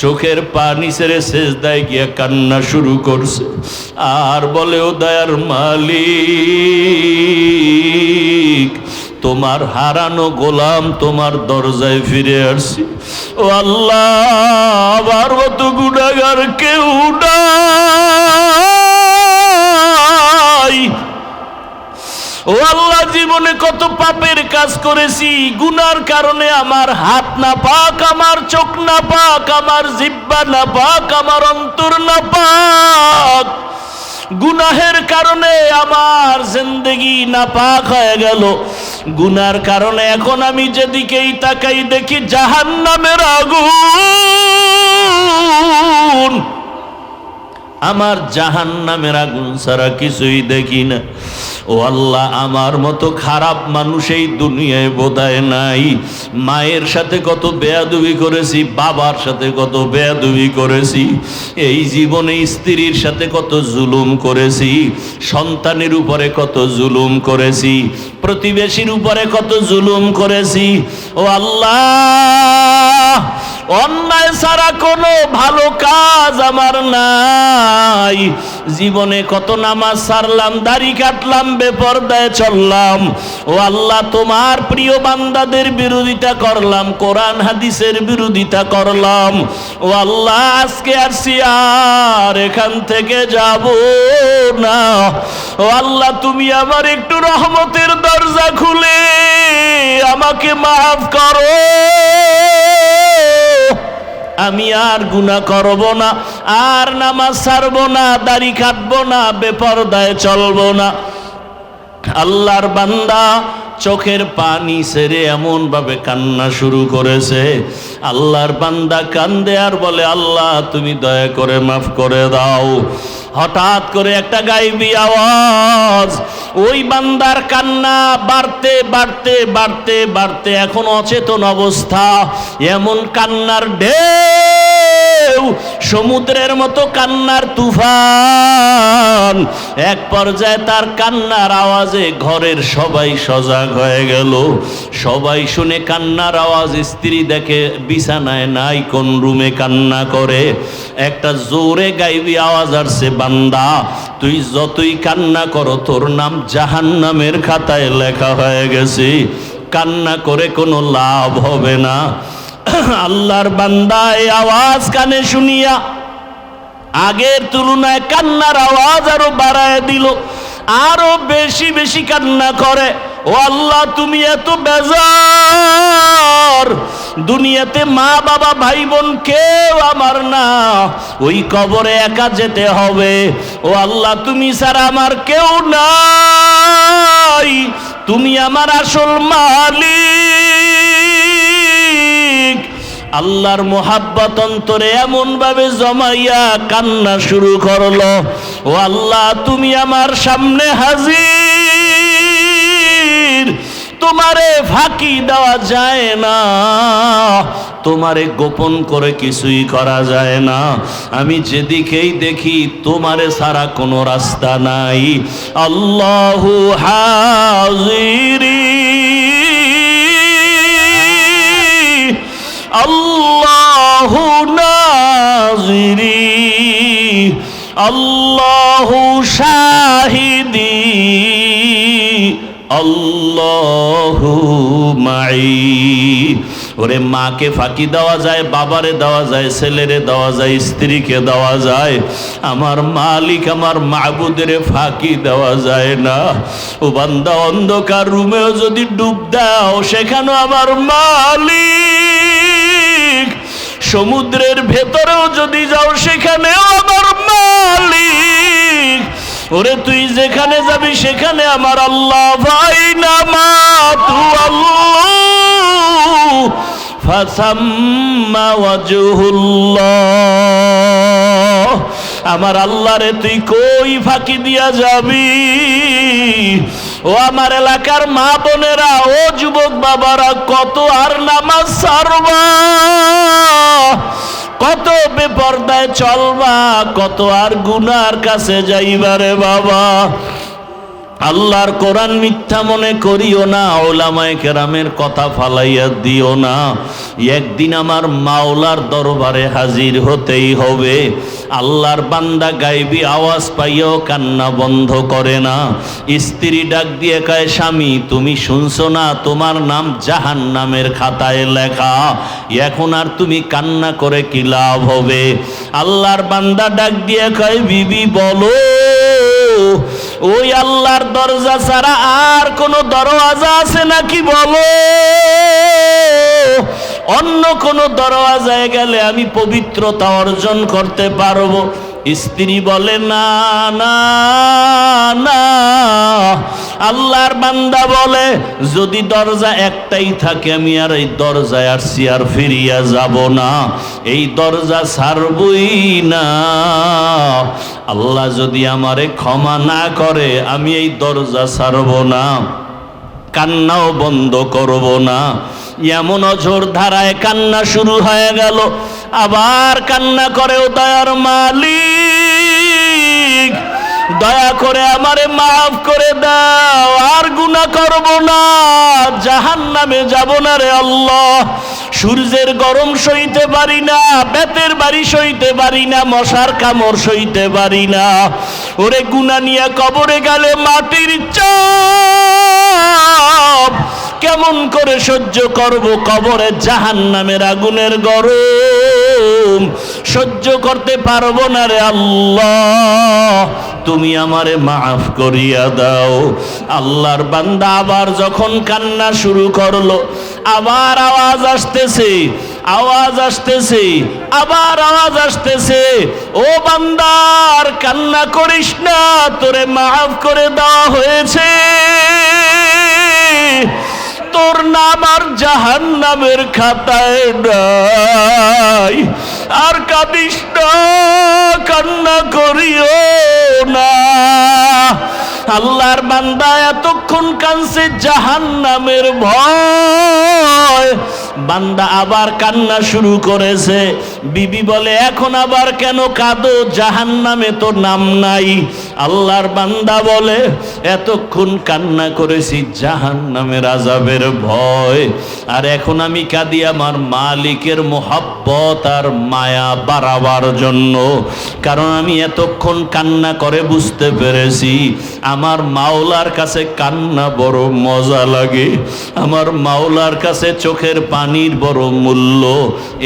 চোখের পানি ছেড়ে সেজদায় গিয়া কান্না শুরু করছে আর বলে, ও দয়ার মালিক, তোমার হারানো গোলাম তোমার দরজায় ফিরে আসছি। ও আল্লাহ, আমার মতো গুনাহগার কেউ নাই। ও আল্লাহ, জীবনে কত পাপের কাজ করেছি, গুনার কারণে আমার হাত না পাক, আমার চোখ না পাক, আমার জিহ্বা না পাক, আমার অন্তর না পাক। গুনাহের কারণে আমার জিন্দেগি নাপাক হয়ে গেল। গুনার কারণে এখন আমি যেদিকেই তাকাই দেখি জাহান্নামের আগুন। আমার জাহান্নামের আগুন ছাড়া কিছুই দেখি না। ও আল্লাহ, আমার মতো খারাপ মানুষ এই দুনিয়ায় বোধহয় নাই। মায়ের সাথে কত বেয়াদবি করেছি, বাবার সাথে কত বেয়াদবি করেছি, এই জীবনে স্ত্রীর সাথে কত জুলুম করেছি, সন্তানের উপরে কত জুলুম করেছি, প্রতিবেশীর উপরে কত জুলুম করেছি। ও আল্লাহ, অন্যায় ছাড়া কোনো ভালো কাজ আমার নাই। জীবনে কত নামাজ ছাড়লাম, দাড়ি কাটলাম, বেপরদায় চললাম। ও আল্লাহ, তোমার প্রিয় বান্দাদের বিরোধিতা করলাম, কোরআন হাদিসের বিরোধিতা করলাম। ও আল্লাহ, আজকে আসছি আর এখান থেকে যাব না। ও আল্লাহ, তুমি আমার একটু রহমতের দরজা খুলে আমাকে মাফ করো। আমি আর গুনাহ করব না, আর নামাজ ছাড়বো না, দাড়ি কাটবো না, বেপরদায় চলবো না। আল্লাহর বান্দা চোখের পানি ছেড়ে এমন ভাবে কান্না শুরু করেছে। আল্লাহর বান্দা কান্দে আর বলে, আল্লাহ তুমি দয়া করে মাফ করে দাও। হঠাৎ করে একটা গায়েবী আওয়াজ, ওই বান্দার কান্না বাড়তে বাড়তে বাড়তে বাড়তে এখন অচেতন অবস্থা। এমন কান্নার ঢেউ, সমুদ্রের মতো কান্নার তুফান। এক পর্যায়ে তার কান্নার আওয়াজে ঘরের সবাই সজাগ হয়ে গেল। সবাই শুনে কান্নার আওয়াজ, স্ত্রী দেখে বিছানায় নাই, কোন রুমে কান্না করে। একটা জোরে গায়েবী আওয়াজ আসছে, বান্দা তুই যতই কান্না করো তোর নাম জাহান্নামের খাতায় লেখা হয়ে গেছে, কান্না করে কোনো লাভ হবে না। আল্লাহর বান্দা এই আওয়াজ কানে শুনিয়া আগের তুলনায় কান্নার আওয়াজ আরো বাড়ায় দিল, আরো বেশি বেশি কান্না করে। ও আল্লাহ তুমি এত বেজার, দুনিয়াতে মা বাবা ভাই বোন কেউ আমার না, ওই কবরে একা যেতে হবে। ও আল্লাহ তুমি ছাড়া আমার কেউ নাই, তুমি আমার আসল মালিক। আল্লাহর মোহাব্বত অন্তরে এমন ভাবে জমাইয়া কান্না শুরু করলো, ও আল্লাহ তুমি আমার সামনে হাজির, তোমারে ফাঁকি দেওয়া যায় না, তোমারে গোপন করে কিছুই করা যায় না। আমি যেদিকেই দেখি তোমারে ছাড়া কোনো রাস্তা নাই। আল্লাহু হাজিরি, আল্লাহু নাজিরি, আল্লাহু শাহিদি, আল্লাহু মাই। ওরে মাকে ফাঁকি দেওয়া যায়, বাবারে দেওয়া যায়, ছেলেরে দেওয়া যায়, স্ত্রীকে দেওয়া যায়, আমার মালিক আমার মাবুদের ফাঁকি দেওয়া যায় না। ও বান্দা অন্ধকার রুমেও যদি ডুব দাও সেখানেও আমার মালিক, সমুদ্রের ভেতরেও যদি যাও সেখানেও আমার মালিক। ওরে তুই যেখানে যাবি সেখানে আমার আল্লাহ। ফাইনা মা তু আল্লাহ ফাসাম্মা ওয়াজহুল্লাহ। আমার আল্লাহরে তুই কই ফাঁকি দিয়া যাবি? ও আমার এলাকার মা বোনেরা, ও যুবক বাবারা, কত আর নামাজ ছাড়বা, কত বেপরদায় চলবা, কত আর গুনার কাছে যাইবারে বাবা। আল্লাহর কোরআন মিথ্যা মনে করিও না, ওলামায়ে কেরামের কথা ফালাইয়া দিও না। একদিন আমার মাওলার দরবারে হাজির হতেই হবে। আল্লাহর বান্দা গায়েবী আওয়াজ পাইয়াও কান্না বন্ধ করে না। স্ত্রী ডাক দিয়ে কয়, স্বামী তুমি শুনছো না তোমার নাম জাহান্নামের খাতায় লেখা, এখন আর তুমি কান্না করে কি লাভ হবে? আল্লাহর বান্দা ডাক দিয়ে কয়, বিবি বলো, ওই আল্লাহর দরজা ছাড়া আর কোনো দরওয়াজা আছে নাকি বলো? অন্য কোনো দরওয়াজায় গেলে আমি পবিত্রতা অর্জন করতে পারবো। স্ত্রী বলে, না না না। আল্লাহর বান্দা বলে, যদি দরজা একটাই থাকে আমি আর এই দরজায় আসছি আর ফিরিয়া যাব না, এই দরজা ছাড়বই না। আল্লাহ যদি আমারে ক্ষমা না করে আমি এই দরজা ছাড়ব না, কান্নাও বন্ধ করব না। এমন অঝোর ধারায় কান্না শুরু হয়ে গেল। আবার কান্না করে, ও দয়ার মালিক দয়া করে আমারে মাফ করে দাও, আর গুনাহ করব না, জাহান্নামে যাব না রে আল্লাহ। সূর্যের গরম সইতে পারি না, বেতের বাড়ি সইতে পারি না, মশার কামড় সইতে পারি না। ওরে গুনাহ নিয়ে কবরে গেলে মাটির চাপ কেমন করে সহ্য করব? কবরে জাহান্নামের আগুনের গরম সহ্য করতে পারবো না রে আল্লাহ, তুমি আমারে মাফ করিয়া দাও। আল্লাহর বান্দা আবার যখন কান্না শুরু করলো, আবার আওয়াজ আসতেছে, আওয়াজ আসতেছে, আবার আওয়াজ আসতেছে, ও বান্দার কান্না করিস না, তোরে মাফ করে দেওয়া হয়েছে। তোর নাম আর জাহান্নামের খাতায় নাই। আর কাঁদিস না, কান্না করিও না। আল্লাহর বান্দা এতক্ষণ কাঁদছে জাহান্নামের ভয়, বান্দা আবার কান্না শুরু করেছে। বিবি বলে, এখন আবার কেন কাঁদো? জাহান্নামে তো নাম নাই। আল্লাহর বান্দা বলে, এতক্ষণ কান্না করেছি জাহান্নামের আযাবের ভয়, আর এখন আমি কাঁদি আমার মালিকের মোহাব্বত আর মায়া বাড়াবার জন্য। কারণ আমি এতক্ষণ কান্না করে বুঝতে পেরেছি আমার মাওলার কাছে কান্না বড় মজা লাগে, আমার মাওলার কাছে চোখের পানির বড় মূল্য,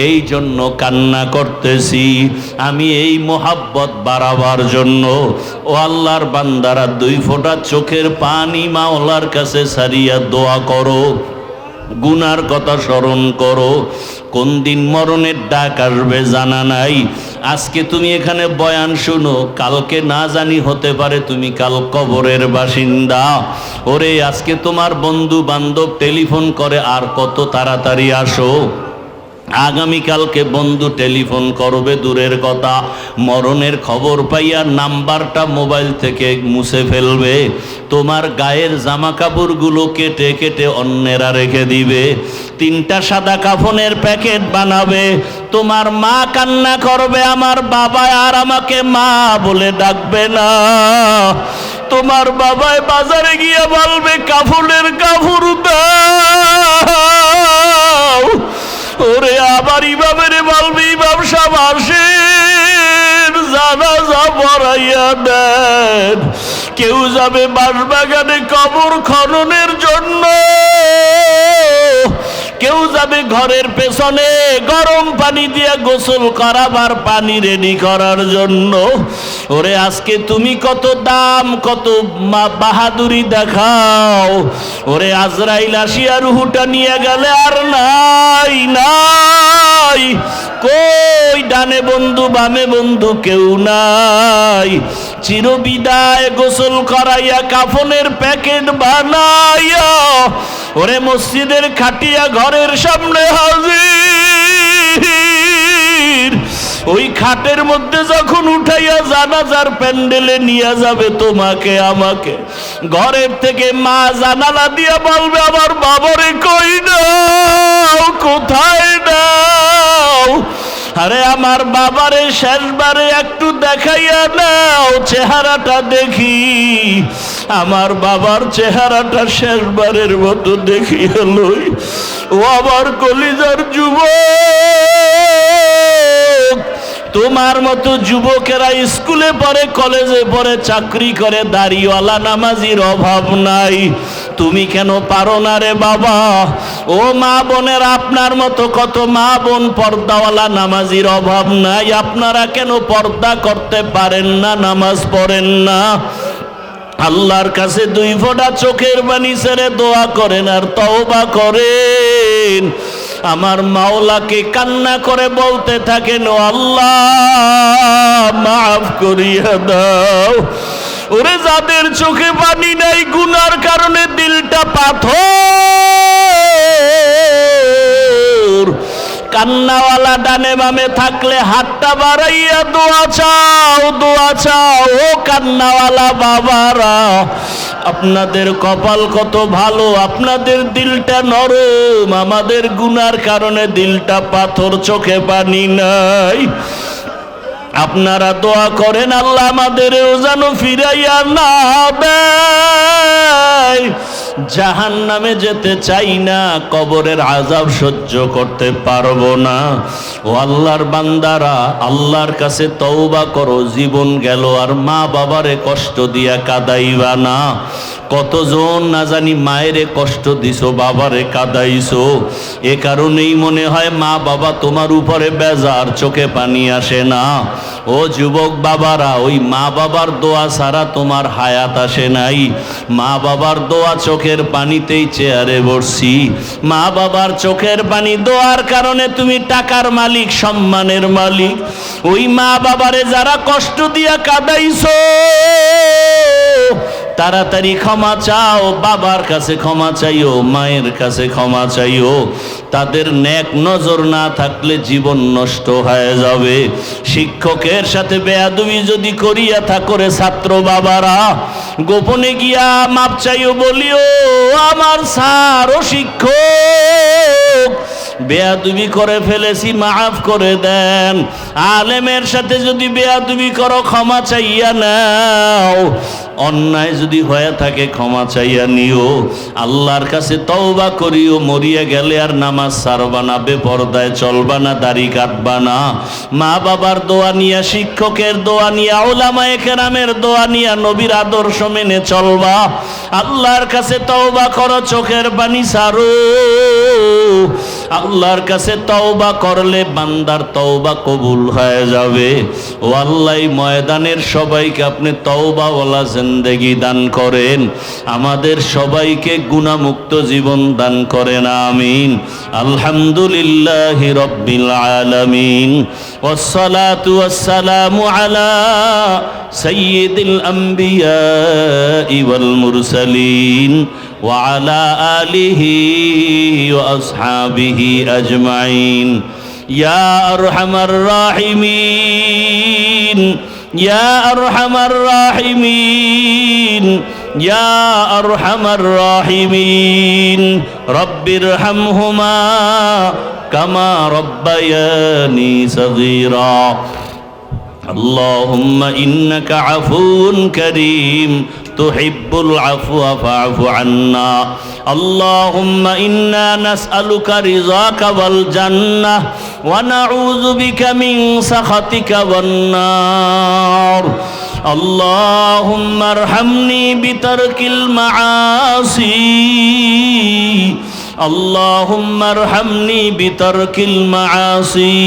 এই জন্য কান্না করতেছি আমি এই মোহাব্বত বাড়াবার জন্য। ও আল্লাহর বান্দারা, 2 ফোঁটা চোখের পানি মাওলার কাছে সারিয়া দোয়া করো, গুনার কথা স্মরণ করো। কোন দিন মরণের ডাক আসবে জানা নাই। আজকে তুমি এখানে বয়ান শুনো, কালকে না জানি হতে পারে তুমি কাল কবরের বাসিন্দা। ওরে আজকে তোমার বন্ধু বান্ধব টেলিফোন করে আর কত তাড়াতাড়ি আসো, আগামীকালকে বন্ধু টেলিফোন করবে দূরের কথা, মরণের খবর পাইয়া নাম্বারটা মোবাইল থেকে মুছে ফেলবে। তোমার গায়ের জামা কাপড়গুলো কেটে কেটে অন্যেরা রেখে দিবে। 3টা সাদা কাফনের প্যাকেট বানাবে। তোমার মা কান্না করবে, আমার বাবা আর আমাকে মা বলে ডাকবে না। তোমার বাবায় বাজারে গিয়ে বলবে, কাফনের কাপড় দাও। ওরে আবার ইমামের বলবি, ইমাম সাহেব আসেন, জানাজা পড়াইয়া দেন। কেউ যাবে বাঁশবাগানে কবর খননের জন্য, কেউ যাবে ঘরের পেছনে গরম পানি দিয়ে গোসল করাবার পানি রেডি করার জন্য। ওরে আজকে তুমি কত দাম, কত বাহাদুরি দেখাও। ওরে আজরাইল আসিয়া রুহুটা নিয়ে গেলে আর নাই নাই, কই ডানে বন্ধু বামে বন্ধু কেউ নাই। চিরবিদায় গোসল করাইয়া কাফনের প্যাকেট বানাইয়া ওরে মসজিদের খাটিয়া ঘরের সামনে হাজির। ওই খাটের মধ্যে যখন উঠাইয়া জানাজার প্যান্ডেলে নিয়ে যাবে তোমাকে আমাকে, ঘরের থেকে মা জানালা দিয়া বলবে, আমার বাবারে কই নাও, কোথায় নাও? আরে আমার বাবারে শেষবারে একটু দেখাইয়া নাও, চেহারাটা দেখি। আমার বাবার চেহারাটা শেষবারের মতো দেখিয়া লই। ও আমার কলিজার যুবক, তোমার মতো যুবকেরা স্কুলে পড়ে, কলেজে পড়ে, চাকরি করে, দাড়িওয়ালা নামাজির অভাব নাই। তুমি কেন পারো না রে বাবা? ও মা বোনের, আপনার মতো কত মা বোন পর্দাওয়ালা নামাজির অভাব নাই। আপনারা কেন পর্দা করতে পারেন না, নামাজ পড়েন না? আল্লাহর কাছে 2 ফোঁটা চোখের পানি ছেড়ে দোয়া করেন আর তওবা করেন। আমার মাওলাকে কান্না করে বলতে থাকেন, ও আল্লাহ মাফ করিয়া দাও। ওরে যাদের চোখে পানি নাই, গুনার কারণে দিলটা পাথর, কান্নাওয়ালা ডানে বামে থাকলে হাতটা বাড়াইয়া দোয়া চাও, দোয়া চাও। ও কান্নাওয়ালা বাবারা, আপনাদের কপাল কত ভালো, আপনাদের দিলটা নরম। আমাদের গুনার কারণে দিলটা পাথর, চোখে পানি নাই। আপনারা দোয়া করেন, আল্লাহ আমাদেরও যেন ফিরাইয়া না দেয়। জাহান্নামে যেতে চাই না, কবরের আযাব সহ্য করতে পারবো না। ও আল্লাহর বান্দারা, আল্লাহর কাছে তওবা করো। জীবন গেল আর মা বাবারে কষ্ট দিয়া কাঁদাইবা না। কতজন না জানি মায়েরে কষ্ট দিছো, বাবারে কাঁদাইছো। এ কারণেই মনে হয় মা বাবা তোমার উপরে বেজার, চোখে পানি আসে না। ও যুবক বাবারা, ওই মা বাবার দোয়া ছাড়া তোমার হায়াত আসে নাই। মা বাবার দোয়া চোখের পানিতেই চেয়ারে বসছি। মা বাবার চোখের পানি দোয়ার কারণে তুমি টাকার মালিক, সম্মানের মালিক। ওই মা বাবারে যারা কষ্ট দিয়া কাঁদাইছো, তাড়াতাড়ি ক্ষমা চাও, বাবার কাছে ক্ষমা চাইও, মায়ের কাছে ক্ষমা চাইও। তাদের নেক নজর না থাকলে জীবন নষ্ট হয়ে যাবে। শিক্ষকের সাথে বেয়াদবি যদি করিয়া থাকরে ছাত্র বাবারা, গোপনে গিয়া মাপ চাইও, বলিও আমার স্যার ও শিক্ষক বেয়াদবি করে ফেলেছি, মাফ করে দেন। আলেমের সাথে যদি বেয়াদবি করো, ক্ষমা চাইয়া নাও। অন্যায় যদি হয়ে থাকে ক্ষমা চাইয়া নিও। আল্লাহর কাছে তওবা করিও। মরিয়া গেলে আর নামাজ ছাড়বা না, বেপরদায় চলবা না, দাড়ি কাটবা না। মা বাবার দোয়া নিয়া, শিক্ষকের দোয়া নিয়া, উলামায়ে কেরামের দোয়া নিয়া, নবীর আদর্শ মেনে চলবা। আল্লাহর কাছে তওবা করো, চোখের পানি ছাড়ো। আল্লাহর কাছে তওবা করলে বান্দার তওবা কবুল হয়ে যাবে। ও আল্লাহ, ময়দানের সবাইকে আপনি তওবাওয়ালা জিন্দেগি দান করেন, আমাদের সবাইকে গুনাহমুক্ত জীবন দান করেন, আমিন। আলহামদুলিল্লাহি রাব্বিল আলামিন, ওয়াসসালাতু ওয়াসসালামু আলা সাইয়্যিদিল আম্বিয়া ওয়াল মুরসালিন ওয়া আলা আলিহি ওয়া আসহাবিহি আজমাইন। ইয়া আরহামার রাহিমিন, ইয়া আরহামার রাহিমিন, ইয়া আরহামার রাহিমিন। রব্বিরহামহুমা কামা রব্বায়ানি সগীরা। اللهم إنك عفو كريم تحب العفو فاعف عنا. اللهم إنا نسألك رضاك والجنة ونعوذ بك من سخطك والنار. اللهم ارحمني بترك المعاصي. اللهم ارحمني بترك المعاصي.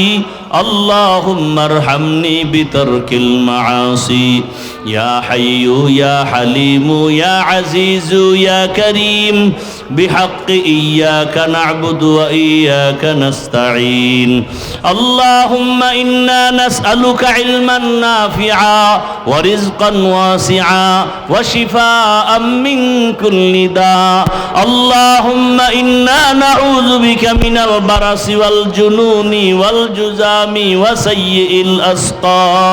اللهم ارحمني بترك المعاصي. يا حي يا حليم يا عزيز يا كريم بحق إياك نعبد وإياك نستعين. اللهم إنا نسألك علما نافعا ورزقا واسعا وشفاء من كل داء. اللهم إنا نعوذ بك من البرص والجنون والجذام وسيء الأسقام.